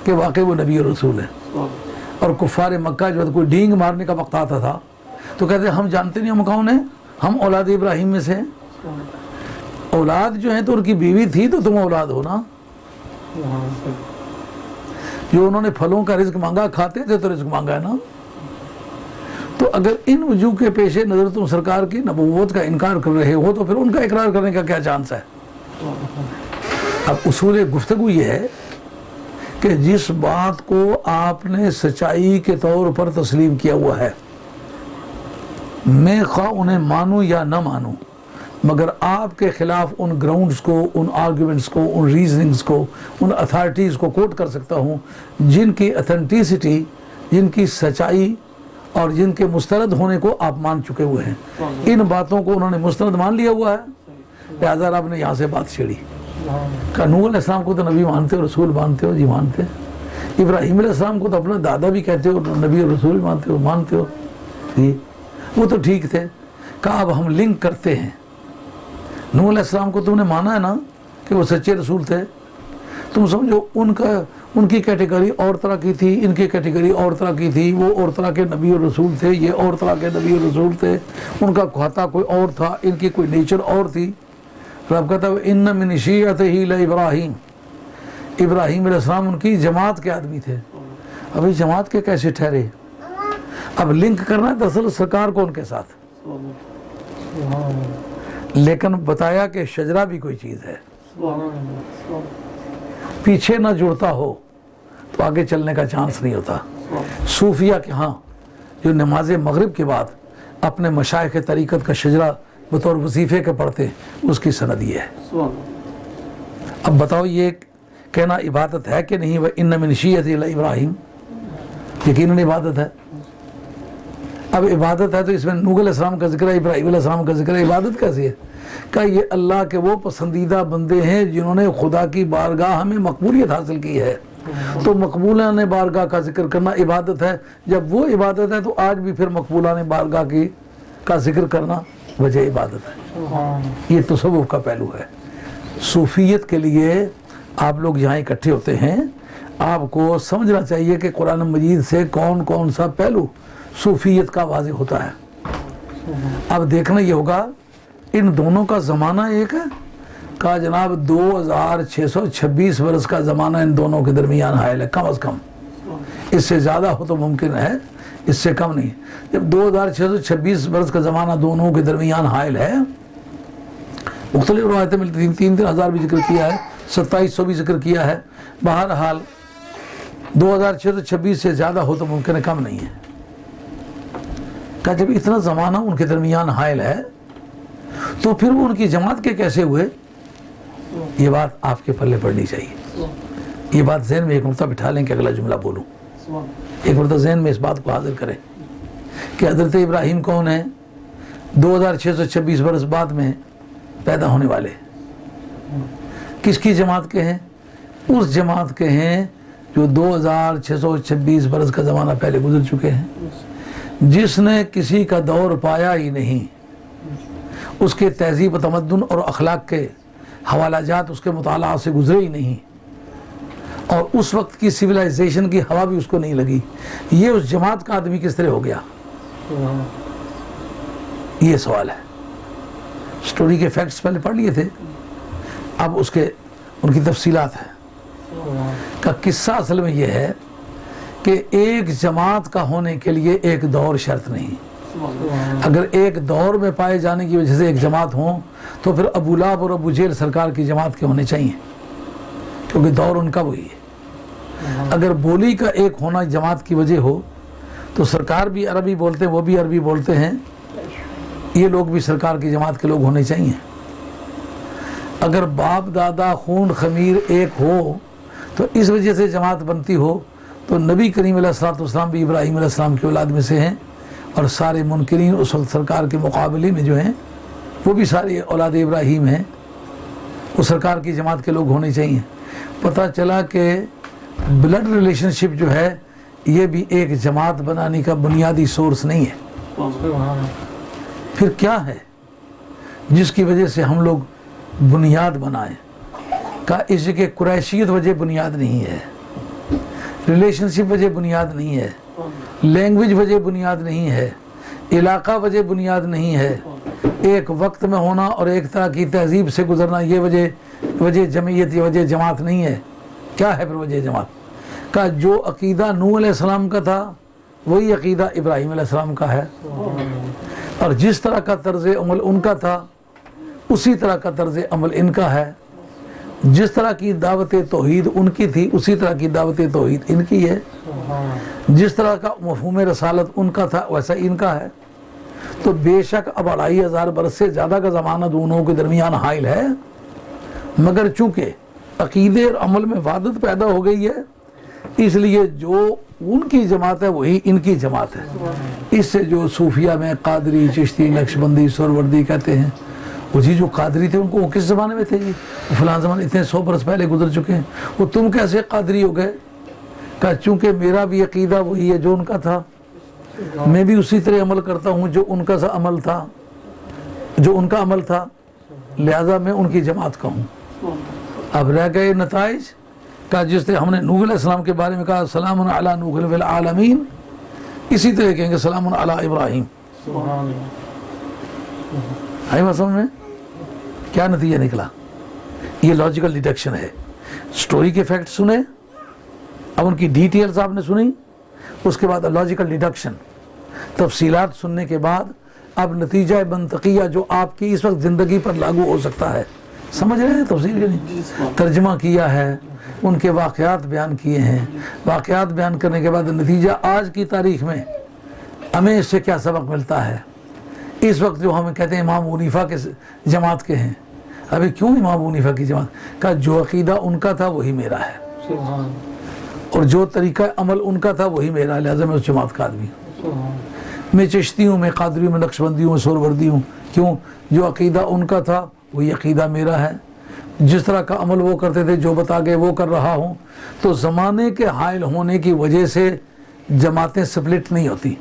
کہ واقعی وہ نبی اور رسول ہیں، اور کفار مکہ جو کوئی ڈینگ مارنے کا وقت آتا تھا تو کہتے ہیں ہم جانتے نہیں ہم کون ہیں، ہم اولاد ابراہیم میں سے ہیں۔ اولاد جو ہیں تو ان کی بیوی تھی تو تم اولاد ہو نا، جو انہوں نے پھلوں کا رزق مانگا، کھاتے تھے تو رزق مانگا ہے نا۔ تو اگر ان وجوہ کے پیش نظر تم سرکار کی نبوت کا انکار کر رہے ہو تو پھر ان کا اقرار کرنے کا کیا چانس ہے؟ اب اصول گفتگو یہ ہے کہ جس بات کو آپ نے سچائی کے طور پر تسلیم کیا ہوا ہے، میں خواہ انہیں مانوں یا نہ مانوں، مگر آپ کے خلاف ان گراؤنڈز کو، ان آرگیومنٹس کو، ان ریزننگز کو، ان اتھارٹیز کو کوٹ کر سکتا ہوں جن کی اتھینٹیسٹی، جن کی سچائی اور جن کے مسترد ہونے کو آپ مان چکے ہوئے ہیں۔ ان باتوں کو انہوں نے مسترد مان لیا ہوا ہے، لہٰذا آپ نے یہاں سے بات چھیڑی۔ کہ نوح علیہ السلام کو تو نبی مانتے ہو، رسول مانتے ہو؟ جی مانتے ہیں۔ ابراہیم علیہ السلام کو تو اپنا دادا بھی کہتے ہو، نبی اور رسول مانتے ہو؟ جی وہ تو ٹھیک تھے۔ کہا اب ہم لنک کرتے ہیں، نوح علیہ السلام کو تم نے مانا ہے نا کہ وہ سچے رسول تھے، تم سمجھو ان کی کیٹیگری اور طرح کی تھی، ان کی کیٹیگری اور طرح کی تھی، وہ اور طرح کے نبی اور رسول تھے، یہ اور طرح کے نبی اور رسول تھے، ان کا کھاتا کوئی اور تھا، ان کی کوئی نیچر اور تھی۔ رب کہتا ہے ان من شیعتہ لابراہیم، ابراہیم علیہ السلام ان کی جماعت کے آدمی تھے۔ ابھی جماعت کے کیسے ٹھہرے؟ اب لنک کرنا ہے دراصل سرکار کو ان کے ساتھ، لیکن بتایا کہ شجرہ بھی کوئی چیز ہے، پیچھے نہ جڑتا ہو تو آگے چلنے کا چانس نہیں ہوتا۔ صوفیہ کے ہاں جو نماز مغرب کے بعد اپنے مشائخ طریقت کا شجرہ بطور وظیفے کے پڑھتے ہیں، اس کی سند یہ ہے۔ اب بتاؤ یہ کہنا عبادت ہے کہ نہیں؟ وَإِنَّ مِن شِيَّتِهِ لَإِبْرَاهِيمَ، یقیناً عبادت ہے۔ اب عبادت ہے تو اس میں نوح علیہ السلام کا ذکر ہے، ابراہیم علیہ السلام کا ذکر ہے، عبادت کیسی ہے؟ کہ یہ اللہ کے وہ پسندیدہ بندے ہیں جنہوں نے خدا کی بارگاہ میں مقبولیت حاصل کی ہے، تو مقبولان بارگاہ کا ذکر کرنا عبادت ہے۔ جب وہ عبادت ہے تو آج بھی پھر مقبولان بارگاہ کا ذکر کرنا وجہ عبادت ہے۔ یہ تصوف کا پہلو ہے۔ صوفیت کے لیے آپ لوگ یہاں اکٹھے ہوتے ہیں، آپ کو سمجھنا چاہیے کہ قرآن مجید سے کون کون سا پہلو صوفیت کا واضح ہوتا ہے۔ اب دیکھنا یہ ہوگا ان دونوں کا زمانہ ایک ہے، کہا جناب 2626 برس کا زمانہ ان دونوں کے درمیان حائل ہے، کم از کم۔ اس سے زیادہ ہو تو ممکن ہے، اس سے کم نہیں۔ جب 2626 برس کا زمانہ دونوں کے درمیان حائل ہے، مختلف روایتیں ملتی ہیں، 3,000 بھی ذکر کیا ہے، 2700 بھی ذکر کیا ہے، بہرحال 2626 سے زیادہ ہو تو ممکن ہے، کم نہیں ہے۔ کہ جب اتنا زمانہ ان کے درمیان حائل ہے تو پھر وہ ان کی جماعت کے کیسے ہوئے؟ یہ بات آپ کے پلے پڑنی چاہیے۔ یہ بات ذہن میں ایک مرتبہ بٹھا لیں کہ اگلا جملہ بولوں، ایک مرتبہ ذہن میں اس بات کو حاضر کریں کہ حضرت ابراہیم کون ہیں؟ 2626 برس بعد میں پیدا ہونے والے، کس کی جماعت کے ہیں؟ اس جماعت کے ہیں جو 2626 برس کا زمانہ پہلے گزر چکے ہیں، جس نے کسی کا دور پایا ہی نہیں، اس کے تہذیب و تمدن اور اخلاق کے حوالہ جات اس کے مطالعہ سے گزرے ہی نہیں، اور اس وقت کی سویلائزیشن کی ہوا بھی اس کو نہیں لگی. یہ اس جماعت کا آدمی کس طرح ہو گیا؟ یہ سوال ہے. سٹوری کے فیکٹس پہلے پڑھ لیے تھے, اب ان کی تفصیلات ہیں. کا قصہ اصل میں یہ ہے کہ ایک جماعت کا ہونے کے لیے ایک دور شرط نہیں. اگر ایک دور میں پائے جانے کی وجہ سے ایک جماعت ہوں تو پھر ابو لہب اور ابو جہل سرکار کی جماعت کے ہونے چاہیے, کیونکہ دور ان کا وہی ہے. اگر بولی کا ایک ہونا جماعت کی وجہ ہو تو سرکار بھی عربی بولتے ہیں, وہ بھی عربی بولتے ہیں, یہ لوگ بھی سرکار کی جماعت کے لوگ ہونے چاہیے. اگر باپ دادا خون خمیر ایک ہو تو اس وجہ سے جماعت بنتی ہو تو نبی کریم علیہ الصلوۃ والسلام بھی ابراہیم علیہ السلام کی اولاد میں سے ہیں, اور سارے منکرین اس وقت سرکار کے مقابلے میں جو ہیں وہ بھی سارے اولاد ابراہیم ہیں, وہ سرکار کی جماعت کے لوگ ہونے چاہیے. پتہ چلا کہ بلڈ ریلیشن شپ جو ہے یہ بھی ایک جماعت بنانے کا بنیادی سورس نہیں ہے. پھر کیا ہے جس کی وجہ سے ہم لوگ بنیاد بنائیں؟ کا اس کے قریشیت وجہ بنیاد نہیں ہے, ریلیشن شپ وجہ بنیاد نہیں ہے, لینگویج وجہ بنیاد نہیں ہے, علاقہ وجہ بنیاد نہیں ہے, ایک وقت میں ہونا اور ایک طرح کی تہذیب سے گزرنا یہ وجہ جمعیت, یہ وجہ جماعت نہیں ہے. کیا ہے پھر وجہ جماعت؟ کا جو عقیدہ نوح علیہ السلام کا تھا وہی عقیدہ ابراہیم علیہ السلام کا ہے, اور جس طرح کا طرز عمل ان کا تھا اسی طرح کا طرز عمل ان کا ہے. جس طرح کی دعوت توحید ان کی تھی اسی طرح کی دعوت توحید ان کی ہے. جس طرح کا مفہوم رسالت ان کا تھا ویسا ان کا ہے. تو بے شک اب 2500 برس سے زیادہ کا زمانہ دونوں کے درمیان حائل ہے, مگر چونکہ عقیدے اور عمل میں وحدت پیدا ہو گئی ہے اس لیے جو ان کی جماعت ہے وہی ان کی جماعت ہے. اس سے جو صوفیہ میں قادری, چشتی, نقشبندی, سہروردی کہتے ہیں, وہ جی جو قادری تھے ان کو وہ کس زمانے میں تھے جی؟ فلاں زمانے اتنے 100 برس پہلے گزر چکے ہیں, وہ تم کیسے قادری ہو گئے؟ کہا چونکہ میرا بھی عقیدہ وہی ہے جو ان کا تھا, میں بھی اسی طرح عمل کرتا ہوں جو ان کا عمل تھا, جو ان کا عمل تھا, لہذا میں ان کی جماعت کا ہوں. اب رہ گئے نتائج کا, جس طرح ہم نے نوح علیہ السلام کے بارے میں کہا سلام علی نوح فی العالمین, اسی طرح کہیں گے سلام علی ابراہیم. آئی بات سمجھ میں؟ کیا نتیجہ نکلا؟ یہ لاجیکل ڈیڈکشن ہے. سٹوری کے فیکٹ سنے, اب ان کی ڈیٹیلز آپ نے سنی, اس کے بعد لاجیکل ڈیڈکشن, تفصیلات سننے کے بعد اب نتیجہ منطقیہ جو آپ کی اس وقت زندگی پر لاگو ہو سکتا ہے. سمجھ رہے ہیں تفصیل کے نہیں؟ ترجمہ کیا ہے, ان کے واقعات بیان کیے ہیں, واقعات بیان کرنے کے بعد نتیجہ آج کی تاریخ میں ہمیں اس سے کیا سبق ملتا ہے. اس وقت جو ہمیں کہتے ہیں امام ابو حنیفہ کے جماعت کے ہیں, ابھی کیوں امام ابو حنیفہ کی جماعت؟ کا جو عقیدہ ان کا تھا وہی میرا ہے, اور جو طریقہ عمل ان کا تھا وہی میرا ہے, لہٰذا میں اس جماعت کا آدمی ہوں. میں چشتی ہوں, میں قادری ہوں, میں نقشبندی ہوں, میں سہروردی ہوں. کیوں؟ جو عقیدہ ان کا تھا وہی عقیدہ میرا ہے. جس طرح کا عمل وہ کرتے تھے جو بتا گئے وہ کر رہا ہوں. تو زمانے کے حائل ہونے کی وجہ سے جماعتیں سپلٹ نہیں ہوتی,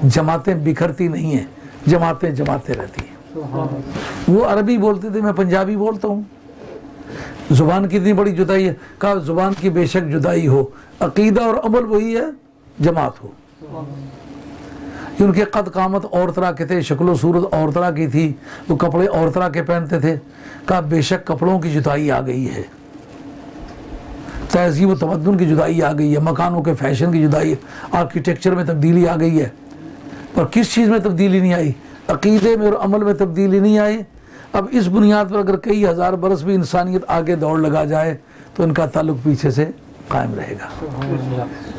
جماعتیں بکھرتی نہیں ہیں, جماعتیں رہتی ہیں. وہ عربی بولتے تھے, میں پنجابی بولتا ہوں. زبان کی اتنی بڑی جدائی ہے. کہا زبان کی بے شک جدائی ہو, عقیدہ اور عمل وہی ہے, جماعت ہو. ان کے قد قامت اور طرح کے تھے, شکل و صورت اور طرح کی تھی, وہ کپڑے اور طرح کے پہنتے تھے. کہا بے شک کپڑوں کی جدائی آ گئی ہے, تہذیب و تمدن کی جدائی آ گئی ہے, مکانوں کے فیشن کی جدائی, آرکیٹیکچر میں تبدیلی آ گئی ہے. اور کس چیز میں تبدیلی نہیں آئی؟ عقیدے میں اور عمل میں تبدیلی نہیں آئی. اب اس بنیاد پر اگر کئی ہزار برس بھی انسانیت آگے دوڑ لگا جائے تو ان کا تعلق پیچھے سے قائم رہے گا.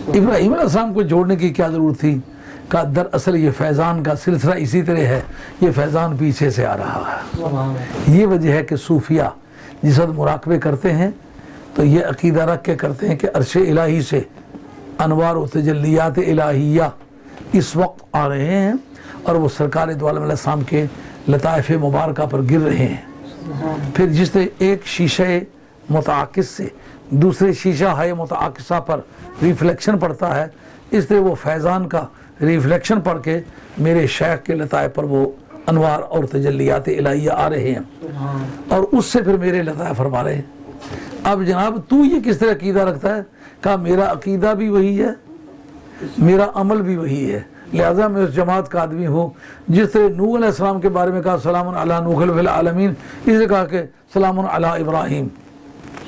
ابراہیم علیہ السلام کو جوڑنے کی کیا ضرورت تھی؟ کہ دراصل یہ فیضان کا سلسلہ اسی طرح ہے, یہ فیضان پیچھے سے آ رہا ہے. یہ وجہ ہے کہ صوفیہ جس وقت مراقبے کرتے ہیں تو یہ عقیدہ رکھ کے کرتے ہیں کہ عرش الہی سے انوار و تجلیات الہیہ اس وقت آ رہے ہیں اور وہ سرکار دو عالم علیہ السلام کے لطائف مبارکہ پر گر رہے ہیں. پھر جس طرح ایک شیشہ متعاکس سے دوسرے شیشہ ہے متعاکسہ پر ریفلیکشن پڑتا ہے, اس طرح وہ فیضان کا ریفلیکشن پڑھ کے میرے شیخ کے لطائف پر وہ انوار اور تجلیات الہیہ آ رہے ہیں, اور اس سے پھر میرے لطائف فرما رہے ہیں. اب جناب تو یہ کس طرح عقیدہ رکھتا ہے؟ کہا میرا عقیدہ بھی وہی ہے، میرا عمل بھی وہی ہے، لہذا میں اس جماعت کا آدمی ہوں۔ جس طرح نوح علیہ السلام کے بارے میں کہا سلام علی نوح فی العالمین، اس نے کہا کہ سلام علی ابراہیم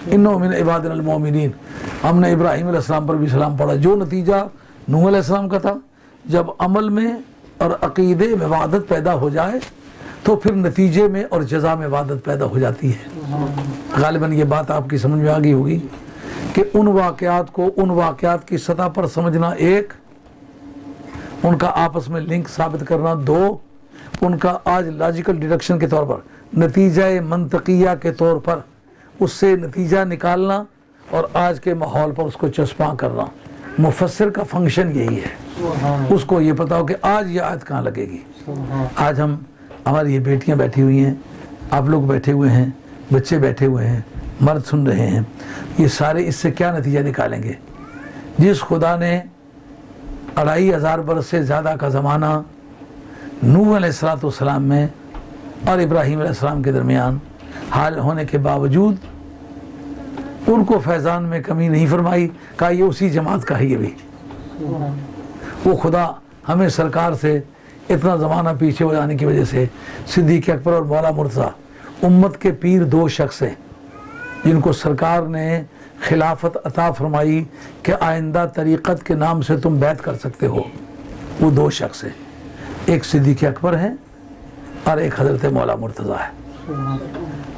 انہ من عبادنا المؤمنین، ہم نے ابراہیم علیہ السلام پر بھی سلام پڑھا۔ جو نتیجہ نوح علیہ السلام کا تھا، جب عمل میں اور عقیدے میں وحدت پیدا ہو جائے تو پھر نتیجے میں اور جزا میں وحدت پیدا ہو جاتی ہے۔ غالباً یہ بات آپ کی سمجھ میں آ گئی ہوگی کہ ان واقعات کو ان واقعات کی سطح پر سمجھنا ایک، ان کا آپس میں لنک ثابت کرنا دو، ان کا آج لاجیکل ڈیڈکشن کے طور پر، نتیجہ منطقیہ کے طور پر اس سے نتیجہ نکالنا، اور آج کے ماحول پر اس کو چسپاں کرنا۔ مفسر کا فنکشن یہی ہے، اس کو یہ پتا ہو کہ آج یہ آیت کہاں لگے گی۔ آج ہماری یہ بیٹیاں بیٹھی ہوئی ہیں، آپ لوگ بیٹھے ہوئے ہیں، بچے بیٹھے ہوئے ہیں، مرد سن رہے ہیں، یہ سارے اس سے کیا نتیجہ نکالیں گے؟ جس خدا نے 2500 برس سے زیادہ کا زمانہ نوح علیہ السلام میں اور ابراہیم علیہ السلام کے درمیان حال ہونے کے باوجود ان کو فیضان میں کمی نہیں فرمائی، کہا یہ اسی جماعت کا ہے۔ یہ بھی وہ خدا ہمیں سرکار سے اتنا زمانہ پیچھے ہو جانے کی وجہ سے صدیق اکبر اور مولا مرتضیٰ امت کے پیر دو شخص ہیں جن کو سرکار نے خلافت عطا فرمائی کہ آئندہ طریقت کے نام سے تم بیعت کر سکتے ہو۔ وہ دو شخص ہیں، ایک صدیق اکبر ہے اور ایک حضرت مولا مرتضیٰ ہے۔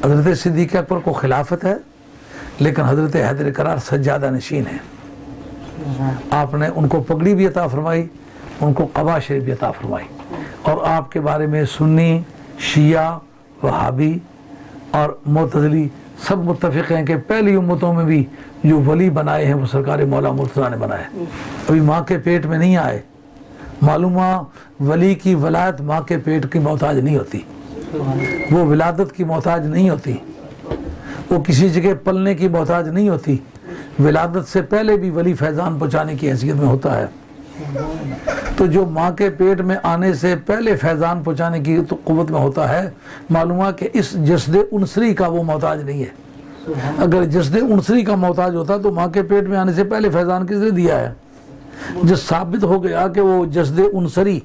حضرت صدیق اکبر کو خلافت ہے، لیکن حضرت حیدر کرار سجادہ نشین ہے۔ آپ نے ان کو پگڑی بھی عطا فرمائی، ان کو قبا شریف بھی عطا فرمائی، اور آپ کے بارے میں سنی، شیعہ، وہابی اور معتزلی سب متفق ہیں کہ پہلی امتوں میں بھی جو ولی بنائے ہیں وہ سرکار مولا مرتضیٰ نے بنائے، ابھی ماں کے پیٹ میں نہیں آئے۔ معلومہ ولی کی ولایت ماں کے پیٹ کی محتاج نہیں ہوتی، وہ ولادت کی محتاج نہیں ہوتی، وہ کسی جگہ پلنے کی محتاج نہیں ہوتی، ولادت سے پہلے بھی ولی فیضان پہنچانے کی حیثیت میں ہوتا ہے۔ تو جو ماں کے پیٹ میں آنے سے پہلے فیضان پہنچانے کی قوت میں ہوتا ہے، معلومہ کہ اس جسد انصری کا وہ محتاج نہیں ہے۔ اگر جسد انصری کا محتاج ہوتا تو ماں کے پیٹ میں آنے سے پہلے فیضان کس نے دیا ہے؟ جب ثابت ہو گیا کہ وہ جسد انصری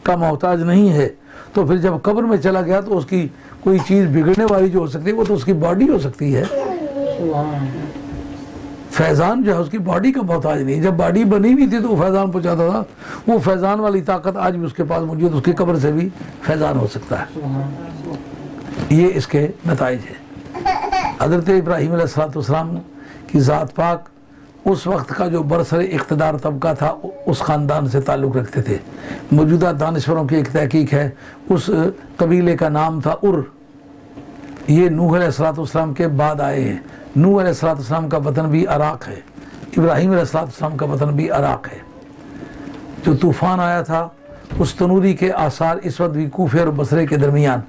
کا محتاج نہیں ہے، تو پھر جب قبر میں چلا گیا تو اس کی کوئی چیز بگڑنے والی جو ہو سکتی ہے وہ تو اس کی باڈی ہو سکتی ہے۔ فیضان جو ہے اس کی باڈی کا محتاج نہیں، جب باڈی بنی ہوئی تھی تو وہ فیضان پہنچاتا تھا، وہ فیضان والی طاقت آج بھی اس کے پاس موجود، اس کی قبر سے بھی فیضان ہو سکتا ہے۔ یہ اس کے نتائج ہیں۔ حضرت ابراہیم علیہ السلام کی ذات پاک اس وقت کا جو برسر اقتدار طبقہ تھا اس خاندان سے تعلق رکھتے تھے۔ موجودہ دانشوروں کی ایک تحقیق ہے، اس قبیلے کا نام تھا یہ نوح علیہ السلام کے بعد آئے ہیں۔ نوح علیہ السلام کا وطن بھی عراق ہے، ابراہیم علیہ السلام کا وطن بھی عراق ہے۔ جو طوفان آیا تھا اس تنوری کے آثار اس وقت بھی کوفے اور بصرے کے درمیان،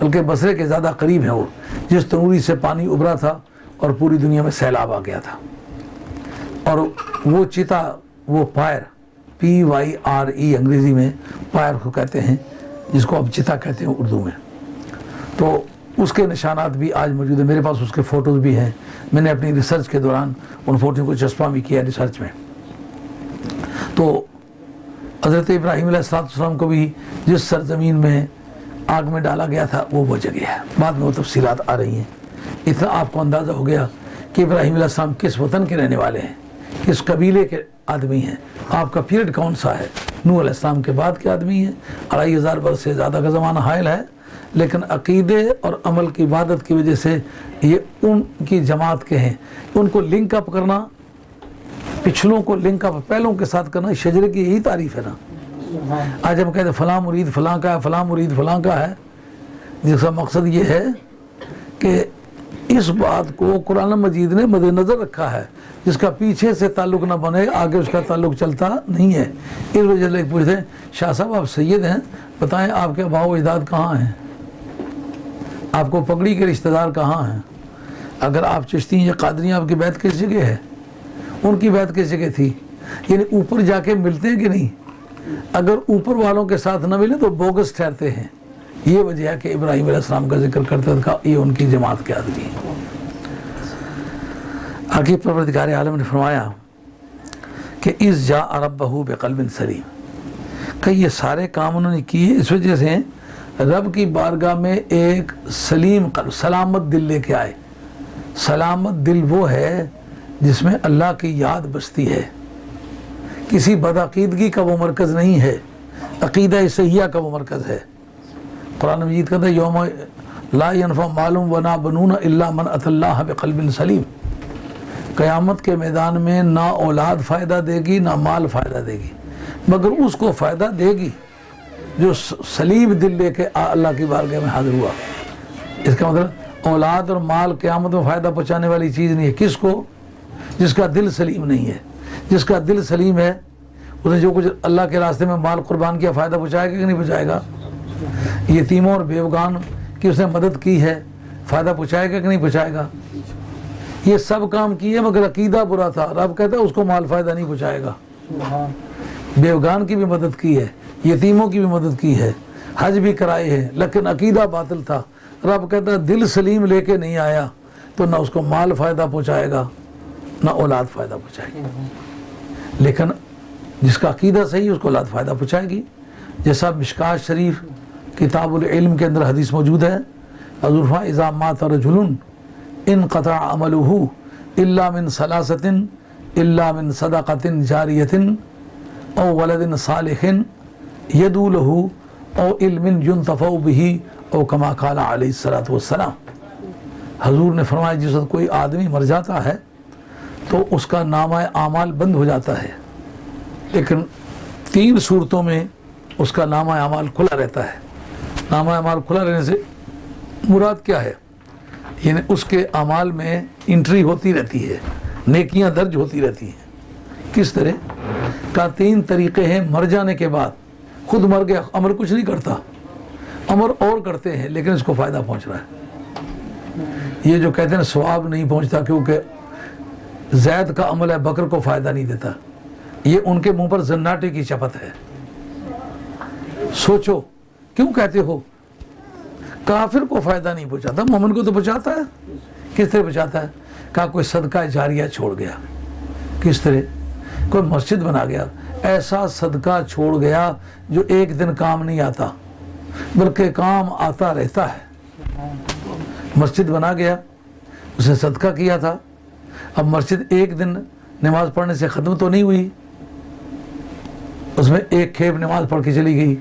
بلکہ بصرے کے زیادہ قریب ہیں، وہ جس تنوری سے پانی ابھرا تھا اور پوری دنیا میں سیلاب آ گیا تھا۔ اور وہ چتا، وہ پائر، PYRE انگریزی میں پائر کو کہتے ہیں، جس کو اب چتا کہتے ہیں اردو میں، تو اس کے نشانات بھی آج موجود ہیں۔ میرے پاس اس کے فوٹوز بھی ہیں، میں نے اپنی ریسرچ کے دوران ان فوٹو کو چسپاں بھی کیا ریسرچ میں۔ تو حضرت ابراہیم علیہ السلام کو بھی جس سرزمین میں آگ میں ڈالا گیا تھا وہ جگہ ہے، بعد میں وہ تفصیلات آ رہی ہیں۔ اتنا آپ کو اندازہ ہو گیا کہ ابراہیم علیہ السلام کس وطن کے رہنے والے ہیں، کس قبیلے کے آدمی ہیں، آپ کا پیریڈ کون سا ہے۔ نوح علیہ السلام کے بعد کے آدمی ہیں، 2500 برس سے زیادہ کا زمانہ حائل ہے، لیکن عقیدے اور عمل کی عبادت کی وجہ سے یہ ان کی جماعت کے ہیں۔ ان کو لنک اپ کرنا، پچھلوں کو لنک اپ پہلوں کے ساتھ کرنا، شجرے کی یہی تعریف ہے نا۔ آج ہم کہتے ہیں فلاں مرید فلاں کا ہے، فلاں مرید فلاں کا ہے، جس کا مقصد یہ ہے کہ اس بات کو قرآن مجید نے مد نظر رکھا ہے، جس کا پیچھے سے تعلق نہ بنے آگے اس کا تعلق چلتا نہیں ہے۔ اس وجہ سے پوچھتے ہیں شاہ صاحب آپ سید ہیں، بتائیں آپ کے آباء و اجداد کہاں ہیں، آپ کو پگڑی کے رشتہ دار کہاں ہیں؟ اگر آپ چشتی ہیں یا قادری ہیں، آپ کی بیعت کس جگہ ہے؟ ان کی بیعت کس جگہ تھی؟ یعنی اوپر جا کے ملتے ہیں کہ نہیں؟ اگر اوپر والوں کے ساتھ نہ ملے تو بوگس ٹھہرتے ہیں۔ یہ وجہ ہے کہ ابراہیم علیہ السلام کا ذکر کرتے تھا، یہ ان کی جماعت کے آدمی ہیں۔ آگے پروردگار عالم نے فرمایا کہ اذ جاء ربہ بقلب سلیم، کہ یہ سارے کام انہوں نے کیے اس وجہ سے رب کی بارگاہ میں ایک سلیم قلب، سلامت دل لے کے آئے۔ سلامت دل وہ ہے جس میں اللہ کی یاد بستی ہے، کسی بدعقیدگی کا وہ مرکز نہیں ہے، عقیدہ صحیحہ کا وہ مرکز ہے۔ قرآن مجید کہتا ہے یوم لا ینفع مال ولا بنون الا من اتى اللہ بقلب سلیم، قیامت کے میدان میں نہ اولاد فائدہ دے گی نہ مال فائدہ دے گی، مگر اس کو فائدہ دے گی جو سلیم دل لے کے اللہ کی بارگاہ میں حاضر ہوا۔ اس کا مطلب اولاد اور مال قیامت میں فائدہ پہنچانے والی چیز نہیں ہے۔ کس کو؟ جس کا دل سلیم نہیں ہے۔ جس کا دل سلیم ہے اس نے جو کچھ اللہ کے راستے میں مال قربان کیا فائدہ پہنچائے گا کہ نہیں پہنچائے گا؟ یتیموں اور بیوگان کی اس نے مدد کی ہے، فائدہ پہنچائے گا کہ نہیں پہنچائے گا؟ یہ سب کام کیے مگر عقیدہ برا تھا، رب کہتا ہے اس کو مال فائدہ نہیں پہنچائے گا۔ بیوگان کی بھی مدد کی ہے، یتیموں کی بھی مدد کی ہے، حج بھی کرائے ہیں، لیکن عقیدہ باطل تھا۔ رب کہتا ہے دل سلیم لے کے نہیں آیا تو نہ اس کو مال فائدہ پہنچائے گا نہ اولاد فائدہ پہنچائے گی، لیکن جس کا عقیدہ صحیح اس کو اولاد فائدہ پہنچائے گی۔ جیسا مشکات شریف کتاب العلم کے اندر حدیث موجود ہے، حضور فرمایا اذا مات رجل انقطع عمله الا من ثلاثۃ الا من صدقۃ جاریۃ او ولد صالح یدعو له او علم ينتفع به او کما قال علیہ الصلوۃ والسلام۔ حضور نے فرمایا جس وقت کوئی آدمی مر جاتا ہے تو اس کا نامہ اعمال بند ہو جاتا ہے، لیکن 3 صورتوں میں اس کا نامہ اعمال کھلا رہتا ہے۔ نامہ اعمال کھلا رہنے سے مراد کیا ہے؟ یعنی اس کے اعمال میں انٹری ہوتی رہتی ہے، نیکیاں درج ہوتی رہتی ہیں۔ کس طرح کا 3 طریقے ہیں۔ مر جانے کے بعد خود مر گیا، عمل کچھ نہیں کرتا، عمل اور کرتے ہیں لیکن اس کو فائدہ پہنچ رہا ہے۔ یہ جو کہتے ہیں ثواب نہیں پہنچتا کیونکہ زید کا عمل ہے، بکر کو فائدہ نہیں دیتا، یہ ان کے منہ پر زناٹے کی چپت ہے۔ سوچو کیوں کہتے ہو؟ کافر کو فائدہ نہیں پہنچاتا، مومن کو تو پہنچاتا ہے۔ کس طرح پہنچاتا ہے؟ کہا کوئی صدقہ جاریہ چھوڑ گیا۔ کس طرح؟ کوئی مسجد بنا گیا، ایسا صدقہ چھوڑ گیا جو ایک دن کام نہیں آتا بلکہ کام آتا رہتا ہے۔ مسجد بنا گیا، اس نے صدقہ کیا تھا، اب مسجد ایک دن نماز پڑھنے سے ختم تو نہیں ہوئی، اس میں ایک کھیپ نماز پڑھ کے چلی گئی۔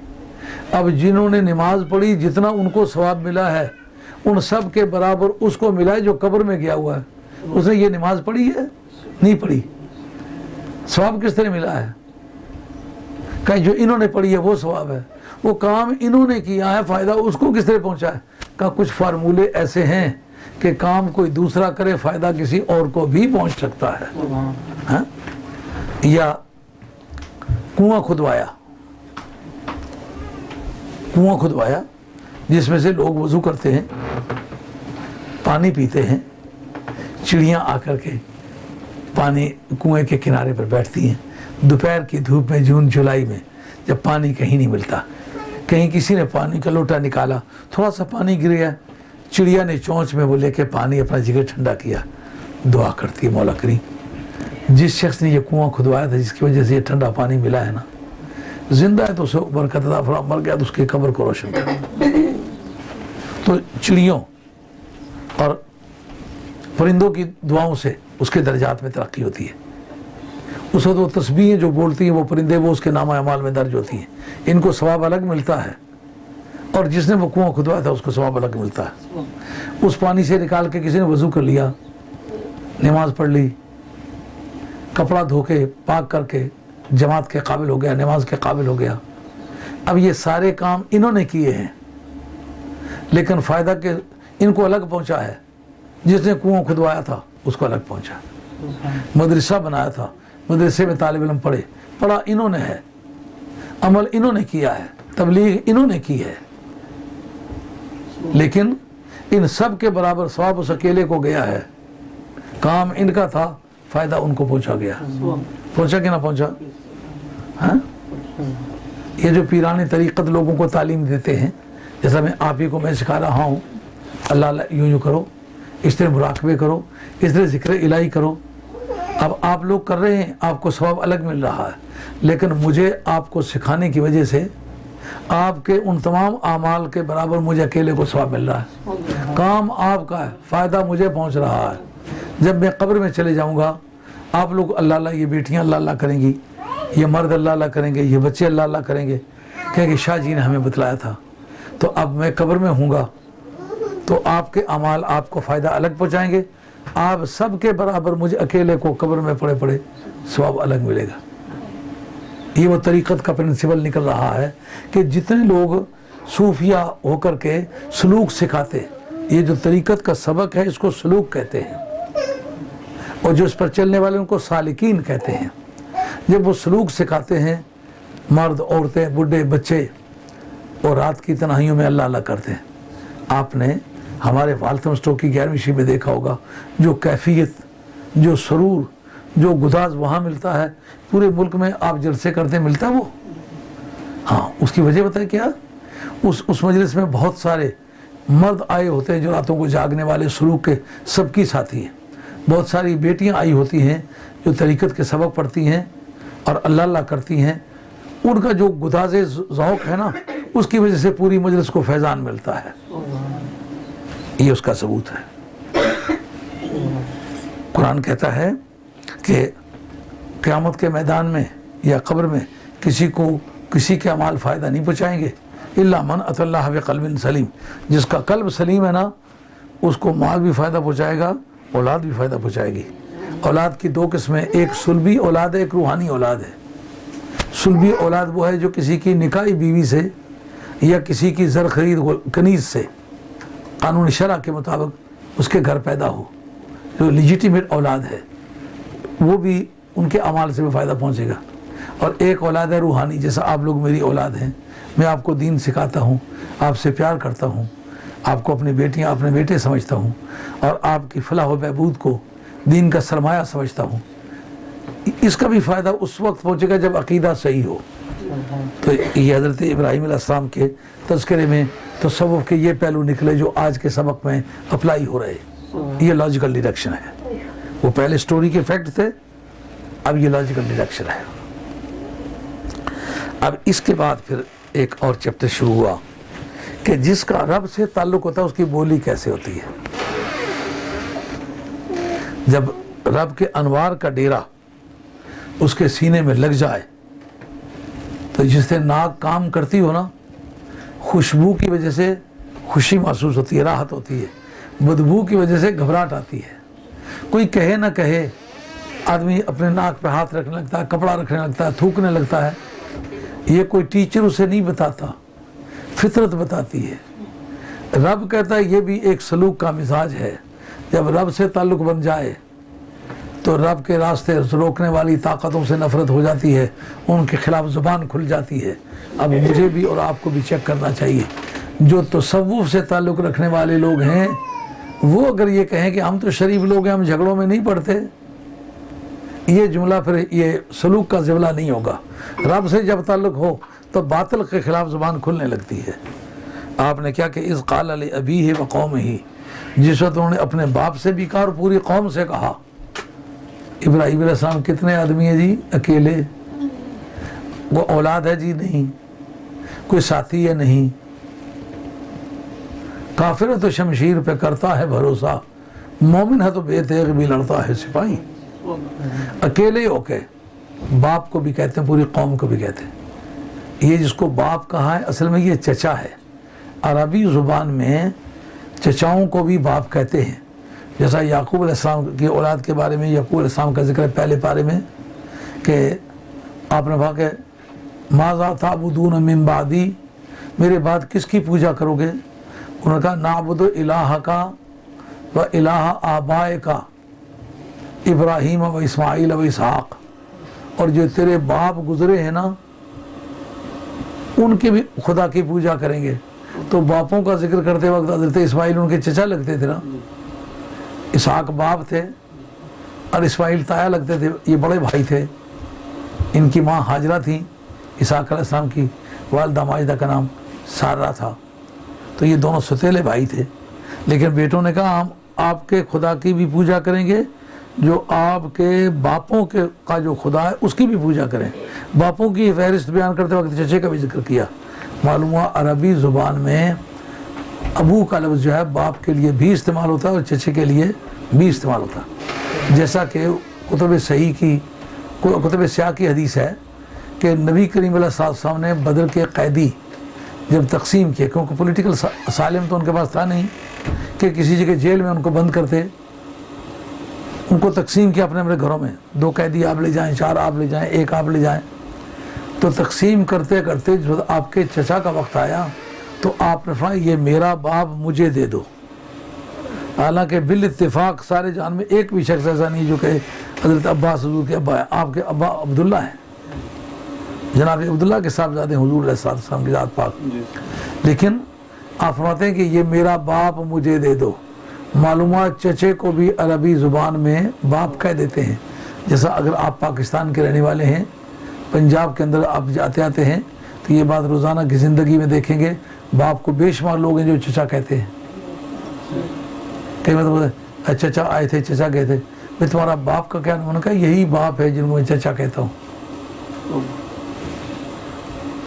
اب جنہوں نے نماز پڑھی جتنا ان کو ثواب ملا ہے ان سب کے برابر اس کو ملا ہے جو قبر میں گیا ہوا ہے۔ اس نے یہ نماز پڑھی ہے؟ نہیں پڑھی، ثواب کس طرح ملا ہے؟ کہ جو انہوں نے پڑھی ہے وہ ثواب ہے، وہ کام انہوں نے کیا ہے، فائدہ اس کو کس طرح پہنچا ہے؟ کہ کچھ فارمولے ایسے ہیں کہ کام کوئی دوسرا کرے فائدہ کسی اور کو بھی پہنچ سکتا ہے۔ ہاں؟ یا کنواں کھدوایا، کنواں کھدوایا جس میں سے لوگ وضو کرتے ہیں، پانی پیتے ہیں، چڑیاں آ کر کے پانی کنویں کے کنارے پر بیٹھتی ہیں دوپہر کی دھوپ میں، جون جولائی میں جب پانی کہیں نہیں ملتا، کہیں کسی نے پانی کا لوٹا نکالا، تھوڑا سا پانی گر گیا، چڑیا نے چونچ میں وہ لے کے پانی اپنا جگر ٹھنڈا کیا، دعا کرتی ہے مولا کریم جس شخص نے یہ کنواں کھدوایا تھا جس کی وجہ سے یہ ٹھنڈا پانی ملا ہے نا، زندہ ہے تو اسے برکت عطا فرما، مر گیا تو اس کی قبر کو روشن کر۔ تو چڑیوں اور پرندوں کی دعاؤں سے اس کے درجات میں ترقی ہوتی ہے۔ اس وقت وہ تسبیحیں جو بولتی ہیں وہ پرندے وہ اس کے نامہ اعمال میں درج ہوتی ہیں، ان کو ثواب الگ ملتا ہے، اور جس نے وہ کنواں کھدوایا تھا اس کو ثواب الگ ملتا ہے۔ اس پانی سے نکال کے کسی نے وضو کر لیا، نماز پڑھ لی، کپڑا دھو کے پاک کر کے جماعت کے قابل ہو گیا، نماز کے قابل ہو گیا۔ اب یہ سارے کام انہوں نے کیے ہیں لیکن فائدہ کہ ان کو الگ پہنچا ہے۔ جس نے کنواں کھدوایا تھا اس کو الگ پہنچا، مدرسہ بنایا تھا، مدرسے میں طالب علم پڑھا انہوں نے ہے، عمل انہوں نے کیا ہے، تبلیغ انہوں نے کی ہے، لیکن ان سب کے برابر ثواب اس اکیلے کو گیا ہے۔ کام ان کا تھا، فائدہ ان کو پہنچا گیا۔ پہنچا کہ نہ پہنچا؟ ہاں؟ یہ جو پیرانی طریقت لوگوں کو تعلیم دیتے ہیں، جیسا میں آپ ہی کو میں سکھا رہا ہوں، اللہ یوں کرو، اس طرح مراقبے کرو، اس طرح ذکر الہی کرو، اب آپ لوگ کر رہے ہیں، آپ کو ثواب الگ مل رہا ہے، لیکن مجھے آپ کو سکھانے کی وجہ سے آپ کے ان تمام اعمال کے برابر مجھے اکیلے کو ثواب مل رہا ہے۔ کام آپ کا ہے، فائدہ مجھے پہنچ رہا ہے۔ جب میں قبر میں چلے جاؤں گا، آپ لوگ اللہ اللہ، یہ بیٹیاں اللہ اللہ کریں گی، یہ مرد اللہ اللہ کریں گے، یہ بچے اللہ اللہ کریں گے، کہیں گے شاہ جی نے ہمیں بتلایا تھا۔ تو اب میں قبر میں ہوں گا تو آپ کے اعمال آپ کو فائدہ الگ پہنچائیں گے، آپ سب کے برابر مجھے اکیلے کو قبر میں پڑے پڑے ثواب الگ ملے گا۔ یہ وہ طریقت کا پرنسپل نکل رہا ہے کہ جتنے لوگ صوفیہ ہو کر کے سلوک سکھاتے، یہ جو طریقت کا سبق ہے اس کو سلوک کہتے ہیں، اور جو اس پر چلنے والے ان کو سالکین کہتے ہیں۔ جب وہ سلوک سکھاتے ہیں، مرد، عورتیں، بڈھے، بچے، اور رات کی تنہائیوں میں اللہ اللہ کرتے ہیں۔ آپ نے ہمارے والتم اسٹوک کی 11ویں شی میں دیکھا ہوگا، جو کیفیت، جو سرور، جو گداز وہاں ملتا ہے، پورے ملک میں آپ جلسے کرتے ہیں ملتا ہے وہ؟ ہاں، اس کی وجہ بتائیں کیا؟ اس مجلس میں بہت سارے مرد آئے ہوتے ہیں جو راتوں کو جاگنے والے، سلوک کے سب کی ساتھی ہیں۔ بہت ساری بیٹیاں آئی ہوتی ہیں جو طریقت کے سبق پڑھتی ہیں اور اللہ اللہ کرتی ہیں۔ ان کا جو گداز ذوق ہے نا، اس کی وجہ سے پوری مجلس کو فیضان ملتا ہے۔ یہ اس کا ثبوت ہے۔ قرآن کہتا ہے کہ قیامت کے میدان میں یا قبر میں کسی کے اعمال فائدہ نہیں پہنچائیں گے، الا من اتى اللہ بقلب سلیم۔ جس کا قلب سلیم ہے نا، اس کو مال بھی فائدہ پہنچائے گا، اولاد بھی فائدہ پہنچائے گی۔ اولاد کی دو قسمیں، ایک سلبی اولاد ہے، ایک روحانی اولاد ہے۔ سلبی اولاد وہ ہے جو کسی کی نکاحی بیوی سے یا کسی کی زر خرید کنیز سے قانون شرع کے مطابق اس کے گھر پیدا ہو، جو لیجیٹیمیٹ اولاد ہے، وہ بھی ان کے اعمال سے بھی فائدہ پہنچے گا۔ اور ایک اولاد ہے روحانی، جیسا آپ لوگ میری اولاد ہیں، میں آپ کو دین سکھاتا ہوں، آپ سے پیار کرتا ہوں، آپ کو اپنی بیٹیاں اپنے بیٹے سمجھتا ہوں، اور آپ کی فلاح و بہبود کو دین کا سرمایہ سمجھتا ہوں۔ اس کا بھی فائدہ اس وقت پہنچے گا جب عقیدہ صحیح ہو۔ تو یہ حضرت ابراہیم علیہ السلام کے تذکرے میں تصوف کے یہ پہلو نکلے جو آج کے سبق میں اپلائی ہو رہے۔ یہ لاجیکل ڈیڈکشن ہے۔ وہ پہلے سٹوری کے فیکٹ تھے، اب یہ لاجیکل ڈیڈکشن ہے۔ اب اس کے بعد پھر ایک اور چیپٹر شروع ہوا کہ جس کا رب سے تعلق ہوتا ہے اس کی بولی کیسے ہوتی ہے۔ جب رب کے انوار کا ڈیرا اس کے سینے میں لگ جائے تو جس سے ناک کام کرتی ہو نا، خوشبو کی وجہ سے خوشی محسوس ہوتی ہے، راحت ہوتی ہے، بدبو کی وجہ سے گھبراہٹ آتی ہے۔ کوئی کہے نہ کہے، آدمی اپنے ناک پہ ہاتھ رکھنے لگتا ہے، کپڑا رکھنے لگتا ہے، تھوکنے لگتا ہے۔ یہ کوئی ٹیچر اسے نہیں بتاتا، فطرت بتاتی ہے۔ رب کہتا ہے یہ بھی ایک سلوک کا مزاج ہے۔ جب رب سے تعلق بن جائے تو رب کے راستے روکنے والی طاقتوں سے نفرت ہو جاتی ہے، ان کے خلاف زبان کھل جاتی ہے۔ اب مجھے بھی اور آپ کو بھی چیک کرنا چاہیے، جو تصوف سے تعلق رکھنے والے لوگ ہیں وہ اگر یہ کہیں کہ ہم تو شریف لوگ ہیں، ہم جھگڑوں میں نہیں پڑتے، یہ جملہ پھر یہ سلوک کا زبلہ نہیں ہوگا۔ رب سے جب تعلق ہو تو باطل کے خلاف زبان کھلنے لگتی ہے۔ آپ نے کیا کہ اذ قال لأبیہ وقومہ، جس وقت انہوں نے اپنے باپ سے بھی کہا اور پوری قوم سے کہا۔ ابراہیم علیہ السلام کتنے آدمی ہیں جی؟ اکیلے۔ وہ اولاد ہے جی؟ نہیں۔ کوئی ساتھی ہے؟ نہیں۔ کافر ہے تو شمشیر پہ کرتا ہے بھروسہ، مومن ہے تو بے تیغ بھی لڑتا ہے سپاہی۔ اکیلے ہو کے باپ کو بھی کہتے ہیں، پوری قوم کو بھی کہتے ہیں۔ یہ جس کو باپ کہا ہے اصل میں یہ چچا ہے۔ عربی زبان میں چچاؤں کو بھی باپ کہتے ہیں، جیسا یعقوب علیہ السلام کی اولاد کے بارے میں یعقوب علیہ السلام کا ذکر ہے پہلے پارے میں کہ آپ نے کہا کہ ماذا تعبدون من بعدی، میرے بعد کس کی پوجا کرو گے؟ انہوں نے کہا نعبد الہک و الہ آبائک ابراہیم و اسماعیل و اسحاق، اور جو تیرے باپ گزرے ہیں نا ان کی بھی خدا کی پوجا کریں گے۔ تو باپوں کا ذکر کرتے وقت حضرت اسماعیل ان کے چچا لگتے تھے نا، اسحاق باپ تھے اور اسماعیل تایا لگتے تھے، یہ بڑے بھائی تھے۔ ان کی ماں ہاجرہ تھیں، اسحاق علیہ السلام کی والدہ ماجدہ کا نام سارہ تھا، تو یہ دونوں ستیلے بھائی تھے۔ لیکن بیٹوں نے کہا ہم آپ کے خدا کی بھی پوجا کریں گے جو آپ کے باپوں کے کا جو خدا ہے اس کی بھی پوجا کریں. باپوں کی فہرست بیان کرتے وقت چچے کا بھی ذکر کیا. معلوم ہوا عربی زبان میں ابو کا لفظ جو ہے باپ کے لیے بھی استعمال ہوتا ہے اور چچے کے لیے بھی استعمال ہوتا ہے. جیسا کہ کتب سیاہ کی حدیث ہے کہ نبی کریم علیہ السلام نے بدر کے قیدی جب تقسیم کیے، کیونکہ پولیٹیکل اسائلم تو ان کے پاس تھا نہیں کہ کسی جگہ جیل میں ان کو بند کرتے، ان کو تقسیم کیا اپنے گھروں میں. 2 قیدی آپ لے جائیں، 4 آپ لے جائیں، 1 آپ لے جائیں. تو تقسیم کرتے کرتے جب آپ کے چچا کا وقت آیا تو آپ نے فرمایا یہ میرا باپ مجھے دے دو. حالانکہ بالاتفاق سارے جان میں ایک بھی شخص ایسا نہیں جو کہ حضرت عباس حضور کے ابا ہے. آپ کے ابا عبداللہ ہیں، جناب عبداللہ کے صاحبزادے حضور علیہ السلام کی ذات پاک. لیکن آپ فرماتے ہیں کہ یہ میرا باپ مجھے دے دو. معلومات چچے کو بھی عربی زبان میں باپ کہہ دیتے ہیں. جیسا اگر آپ پاکستان کے رہنے والے ہیں، پنجاب کے اندر آپ جاتے آتے ہیں تو یہ بات روزانہ کی زندگی میں دیکھیں گے، باپ کو بے شمار لوگ ہیں جو چچا کہتے ہیں. کئی مطلب چچا آئے تھے، چچا گئے تھے، بھائی تمہارا باپ کا کیا؟ انہوں نے کہا یہی باپ ہے جن کو میں چچا کہتا ہوں.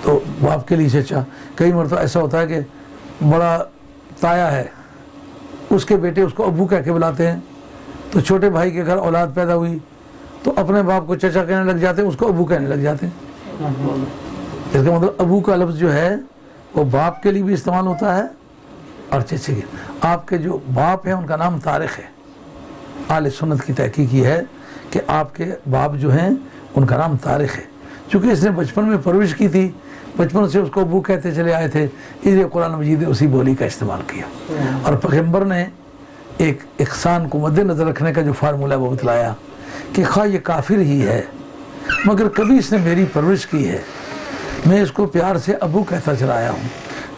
تو باپ کے لیے چچا. کئی مرتبہ ایسا ہوتا ہے کہ بڑا تایا ہے، اس کے بیٹے اس کو ابو کہہ کے بلاتے ہیں. تو چھوٹے بھائی کے گھر اولاد پیدا ہوئی تو اپنے باپ کو چچا کہنے لگ جاتے ہیں، اس کو ابو کہنے لگ جاتے ہیں. اس کا مطلب ابو کا لفظ جو ہے وہ باپ کے لیے بھی استعمال ہوتا ہے اور چچے کے. آپ کے جو باپ ہیں ان کا نام طارق ہے. اہل سنت کی تحقیق یہ ہے کہ آپ کے باپ جو ہیں ان کا نام طارق ہے. چونکہ اس نے بچپن میں پرورش کی تھی، بچپن سے اس کو ابو کہتے چلے آئے تھے، اس لیے قرآن مجید نے اسی بولی کا استعمال کیا. اور پیغمبر نے ایک احسان کو مد نظر رکھنے کا جو فارمولہ وہ بتلایا کہ خواہ یہ کافر ہی ہے مگر کبھی اس نے میری پرورش کی ہے، میں اس کو پیار سے ابو کہتا چلا آیا ہوں.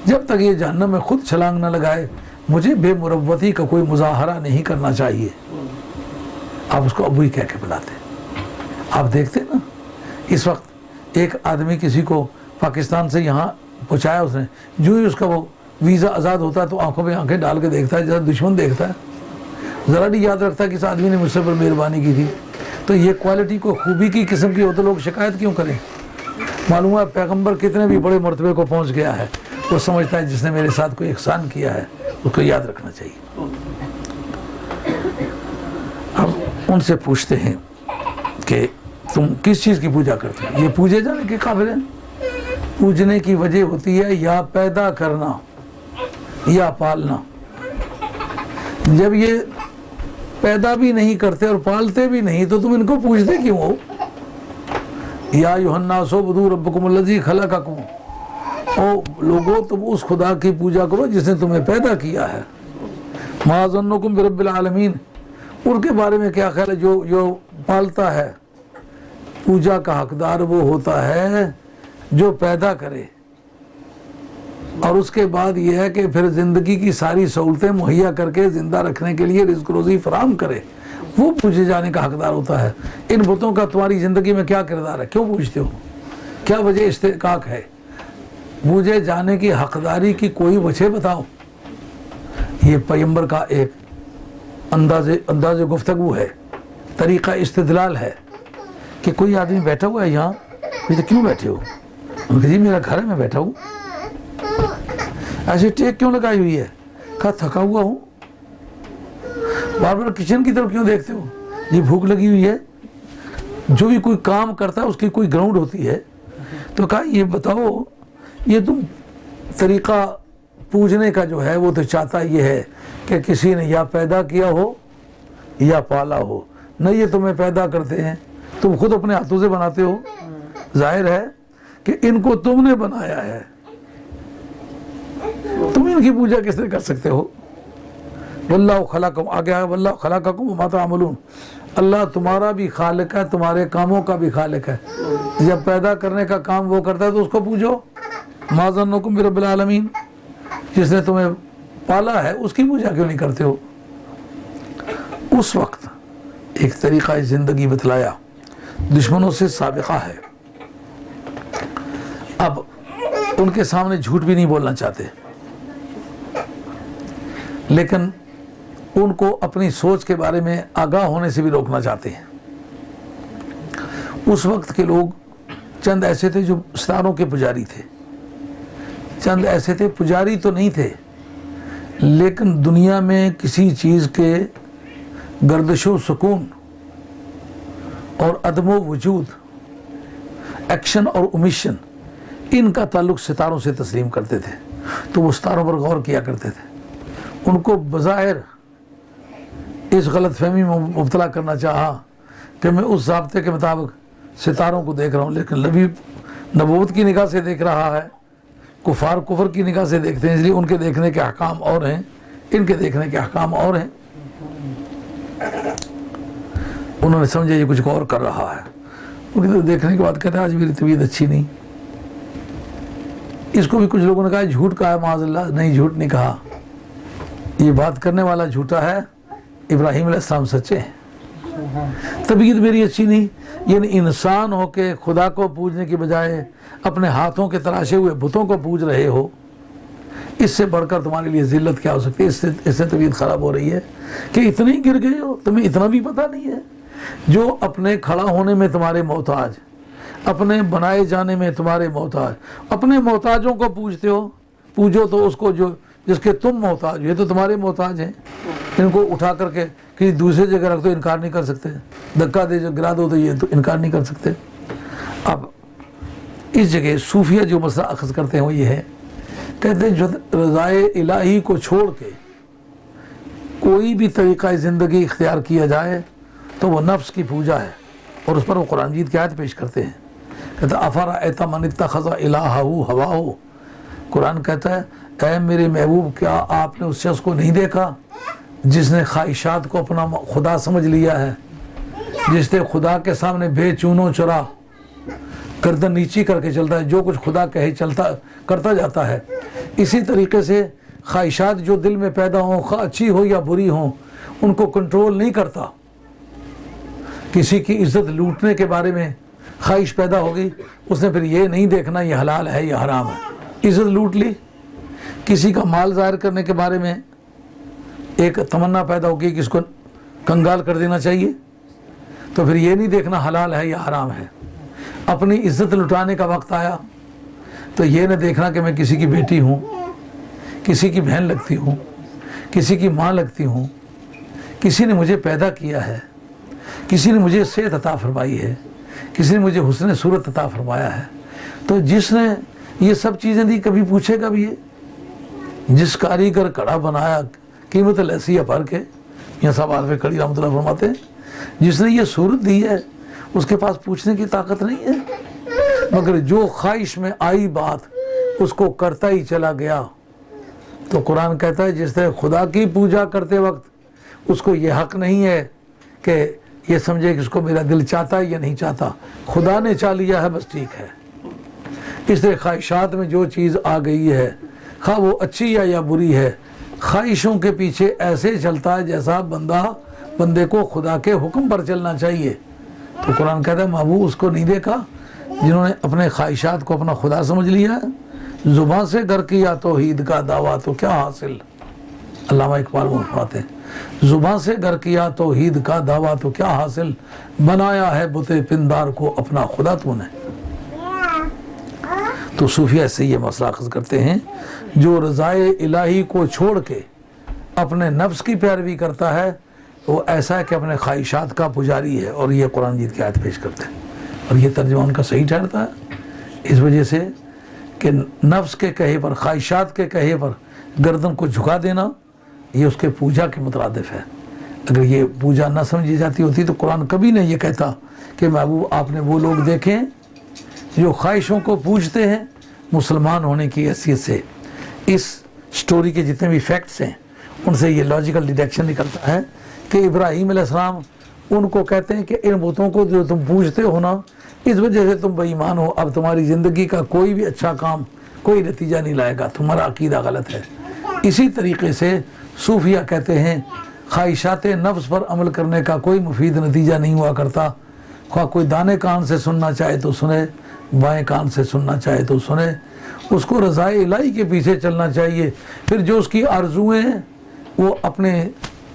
جب تک یہ جہنم میں خود چھلانگ نہ لگائے مجھے بے مروتی کا کوئی مظاہرہ نہیں کرنا چاہیے. آپ اس کو ابو ہی کہہ کے بلاتے. آپ دیکھتے نا اس وقت ایک آدمی کسی کو پاکستان سے یہاں پہنچایا، اس نے جو ہی اس کا وہ ویزا آزاد ہوتا ہے تو آنکھوں پہ آنکھیں ڈال کے دیکھتا ہے جیسا دشمن دیکھتا ہے. ذرا نہیں یاد رکھتا کہ اس آدمی نے مجھ سے پر مہربانی کی تھی. تو یہ کوالٹی کو خوبی کی قسم کی ہو تو لوگ شکایت کیوں کریں؟ معلوم ہے پیغمبر کتنے بھی بڑے مرتبے کو پہنچ گیا ہے، وہ سمجھتا ہے جس نے میرے ساتھ کوئی احسان کیا ہے اس کو یاد رکھنا چاہیے. اب ان سے پوچھتے ہیں کہ تم کس چیز کی پوجا کرتے ہو؟ یہ پوجے جانے کے قابل ہیں. پوجنے کی وجہ ہوتی ہے یا پیدا کرنا یا پالنا. جب یہ پیدا بھی نہیں کرتے اور پالتے بھی نہیں تو تم ان کو پوجتے کیوں ہو؟ یا ایھا الناس اعبدوا ربکم الذی خلقکم، او لوگو تم اس خدا کی پوجا کرو جس نے تمہیں پیدا کیا ہے. ما ظنکم برب العالمین، ان کے بارے میں کیا خیال ہے جو پالتا ہے؟ پوجا کا حقدار وہ ہوتا ہے جو پیدا کرے اور اس کے بعد یہ ہے کہ پھر زندگی کی ساری سہولتیں مہیا کر کے زندہ رکھنے کے لیے رزق روزی فراہم کرے، وہ پوجے جانے کا حقدار ہوتا ہے. ان بتوں کا تمہاری زندگی میں کیا کردار ہے؟ کیوں پوجتے ہو؟ کیا وجہ استحقاق ہے؟ پوجے جانے کی حقداری کی کوئی وجہ بتاؤ. یہ پیغمبر کا ایک انداز گفتگو ہے، طریقہ استدلال ہے کہ کوئی آدمی بیٹھا ہوا ہے یہاں، تو کیوں بیٹھے ہو؟ انہوں نے کہا جی میرا گھر ہے میں بیٹھا ہوں. ایسے ٹیک کیوں لگائی ہوئی ہے؟ کہا تھکا ہوا ہوں. بار بار کچن کی طرف کیوں دیکھتے ہو؟ یہ بھوک لگی ہوئی ہے. جو بھی کوئی کام کرتا ہے اس کی کوئی گراؤنڈ ہوتی ہے. تو کہا یہ بتاؤ یہ تم طریقہ پوجنے کا جو ہے وہ تو چاہتا یہ ہے کہ کسی نے یا پیدا کیا ہو یا پالا ہو. نہ یہ تمہیں پیدا کرتے ہیں، تم خود اپنے ہاتھوں سے بناتے ہو. ظاہر ہے کہ ان کو تم نے بنایا ہے، تم ان کی پوجا کس طرح کر سکتے ہو؟ واللہ خلقکم، آگے آگے واللہ خلقکم وما تعملون، اللہ تمہارا بھی خالق ہے، تمہارے کاموں کا بھی خالق ہے. جب پیدا کرنے کا کام وہ کرتا ہے تو اس کو پوجو. ما ظنکم برب العالمین، جس نے تمہیں پالا ہے اس کی پوجا کیوں نہیں کرتے ہو؟ اس وقت ایک طریقہ زندگی بتلایا، دشمنوں سے سابقہ ہے. اب ان کے سامنے جھوٹ بھی نہیں بولنا چاہتے، لیکن ان کو اپنی سوچ کے بارے میں آگاہ ہونے سے بھی روکنا چاہتے ہیں۔ اس وقت کے لوگ چند ایسے تھے جو ستاروں کے پجاری تھے، چند ایسے تھے، پجاری تو نہیں تھے، لیکن دنیا میں کسی چیز کے گردش و سکون اور عدم و وجود، ایکشن اور اومیشن، ان کا تعلق ستاروں سے تسلیم کرتے تھے، تو وہ ستاروں پر غور کیا کرتے تھے۔ ان کو بظاہر اس غلط فہمی میں مبتلا کرنا چاہا کہ میں اس ضابطے کے مطابق ستاروں کو دیکھ رہا ہوں، لیکن نبی نبوت کی نگاہ سے دیکھ رہا ہے، کفار کفر کی نگاہ سے دیکھتے ہیں، اس لیے ان کے دیکھنے کے احکام اور ہیں، ان کے دیکھنے کے احکام اور ہیں۔ انہوں نے سمجھا یہ کچھ غور کر رہا ہے، ان کی دیکھنے کے بعد کہتے ہیں آج میری طبیعت اچھی نہیں۔ اس کو بھی کچھ لوگوں نے کہا جھوٹ کہا ہے، معاذ اللہ، نہیں جھوٹ نہیں کہا، یہ بات کرنے والا جھوٹا ہے، ابراہیم علیہ السلام سچے ہیں۔ طبیعت میری اچھی نہیں، یعنی انسان ہو کے خدا کو پوجنے کی بجائے اپنے ہاتھوں کے تراشے ہوئے بتوں کو پوج رہے ہو، اس سے بڑھ کر تمہاری لیے ذلت کیا ہو سکتی ہے؟ اس سے طبیعت خراب ہو رہی ہے کہ اتنے ہی گر گئے ہو، تمہیں اتنا بھی پتہ نہیں ہے؟ جو اپنے کھڑا ہونے میں تمہارے محتاج، اپنے بنائے جانے میں تمہارے محتاج، اپنے محتاجوں کو پوجتے ہو، پوجو تو اس کو جس کے تم محتاج ہو، یہ تو تمہارے محتاج ہیں، ان کو اٹھا کر کے کسی دوسری جگہ رکھ دو، انکار نہیں کر سکتے، دھکا دے جو گرا دو تو یہ تو انکار نہیں کر سکتے۔ اب اس جگہ صوفیہ جو مسئلہ اخذ کرتے ہیں وہ یہ ہے، کہتے ہیں جو رضائے الہی کو چھوڑ کے کوئی بھی طریقہ زندگی اختیار کیا جائے تو وہ نفس کی پوجا ہے، اور اس پر وہ قرآن مجید کی آیت پیش کرتے ہیں، کہتا ہے افرأیت من اتخذ الہہ ہواہ، قرآن کہتا ہے اے میرے محبوب کیا آپ نے اس شخص کو نہیں دیکھا جس نے خواہشات کو اپنا خدا سمجھ لیا ہے، جس نے خدا کے سامنے بے چونو چرا گردن نیچی کر کے چلتا ہے، جو کچھ خدا کہے چلتا کرتا جاتا ہے۔ اسی طریقے سے خواہشات جو دل میں پیدا ہوں، خواہ اچھی ہو یا بری ہوں، ان کو کنٹرول نہیں کرتا۔ کسی کی عزت لوٹنے کے بارے میں خواہش پیدا ہوگی، اس نے پھر یہ نہیں دیکھنا یہ حلال ہے یا حرام ہے، عزت لوٹ لی۔ کسی کا مال ظاہر کرنے کے بارے میں ایک تمنا پیدا ہوگی کہ اس کو کنگال کر دینا چاہیے، تو پھر یہ نہیں دیکھنا حلال ہے یا حرام ہے۔ اپنی عزت لٹانے کا وقت آیا تو یہ نہ دیکھنا کہ میں کسی کی بیٹی ہوں، کسی کی بہن لگتی ہوں، کسی کی ماں لگتی ہوں، کسی نے مجھے پیدا کیا ہے، کسی نے مجھے صحت عطا فرمائی ہے، کسی نے مجھے حسن صورت عطا فرمایا ہے، تو جس نے یہ سب چیزیں دی کبھی پوچھے گا بھی یہ؟ جس کاریگر کڑا بنایا قیمت لیسیہ پر کے، یہ سب عارف کڑی رحمۃ اللہ فرماتے ہیں، جس نے یہ صورت دی ہے اس کے پاس پوچھنے کی طاقت نہیں ہے، مگر جو خواہش میں آئی بات اس کو کرتا ہی چلا گیا۔ تو قرآن کہتا ہے جس نے خدا کی پوجا کرتے وقت اس کو یہ حق نہیں ہے کہ یہ سمجھے کہ اس کو میرا دل چاہتا ہے یا نہیں چاہتا، خدا نے چاہ لیا ہے بس ٹھیک ہے۔ اس لیے خواہشات میں جو چیز آ گئی ہے، خواہ وہ اچھی یا بری ہے، خواہشوں کے پیچھے ایسے چلتا ہے جیسا بندے کو خدا کے حکم پر چلنا چاہیے۔ تو قرآن کہتا ہے محبوب اس کو نہیں دیکھا جنہوں نے اپنے خواہشات کو اپنا خدا سمجھ لیا ہے، زبان سے گر کیا توحید کا دعویٰ تو کیا حاصل، علامہ اقبال فرماتے ہیں زبان سے گر کیا توحید کا دعویٰ تو کیا حاصل، بنایا ہے بت پندار کو اپنا خدا تو نے۔ تو صوفیہ سے یہ مسئلہ اخذ کرتے ہیں جو رضائے الہی کو چھوڑ کے اپنے نفس کی پیروی کرتا ہے وہ ایسا ہے کہ اپنے خواہشات کا پجاری ہے، اور یہ قرآن مجید کی آیت پیش کرتے ہیں، اور یہ ترجمہ ان کا صحیح ٹھہرتا ہے اس وجہ سے کہ نفس کے کہے پر، خواہشات کے کہے پر گردن کو جھکا دینا یہ اس کے پوجا کے مترادف ہے۔ اگر یہ پوجا نہ سمجھی جاتی ہوتی تو قرآن کبھی نہیں یہ کہتا کہ محبوب آپ نے وہ لوگ دیکھیں جو خواہشوں کو پوجتے ہیں مسلمان ہونے کی حیثیت سے۔ اس سٹوری کے جتنے بھی فیکٹس ہیں ان سے یہ لاجیکل ڈیڈکشن نکلتا ہے کہ ابراہیم علیہ السلام ان کو کہتے ہیں کہ ان بتوں کو جو تم پوجتے ہو نا، اس وجہ سے تم بے ایمان ہو، اب تمہاری زندگی کا کوئی بھی اچھا کام کوئی نتیجہ نہیں لائے گا، تمہارا عقیدہ غلط ہے۔ اسی طریقے سے صوفیہ کہتے ہیں خواہشات نفس پر عمل کرنے کا کوئی مفید نتیجہ نہیں ہوا کرتا، خواہ کوئی دانے کان سے سننا چاہے تو سنے، بائیں کان سے سننا چاہے تو سنے، اس کو رضائے الہی کے پیچھے چلنا چاہیے۔ پھر جو اس کی آرزویں ہیں وہ اپنے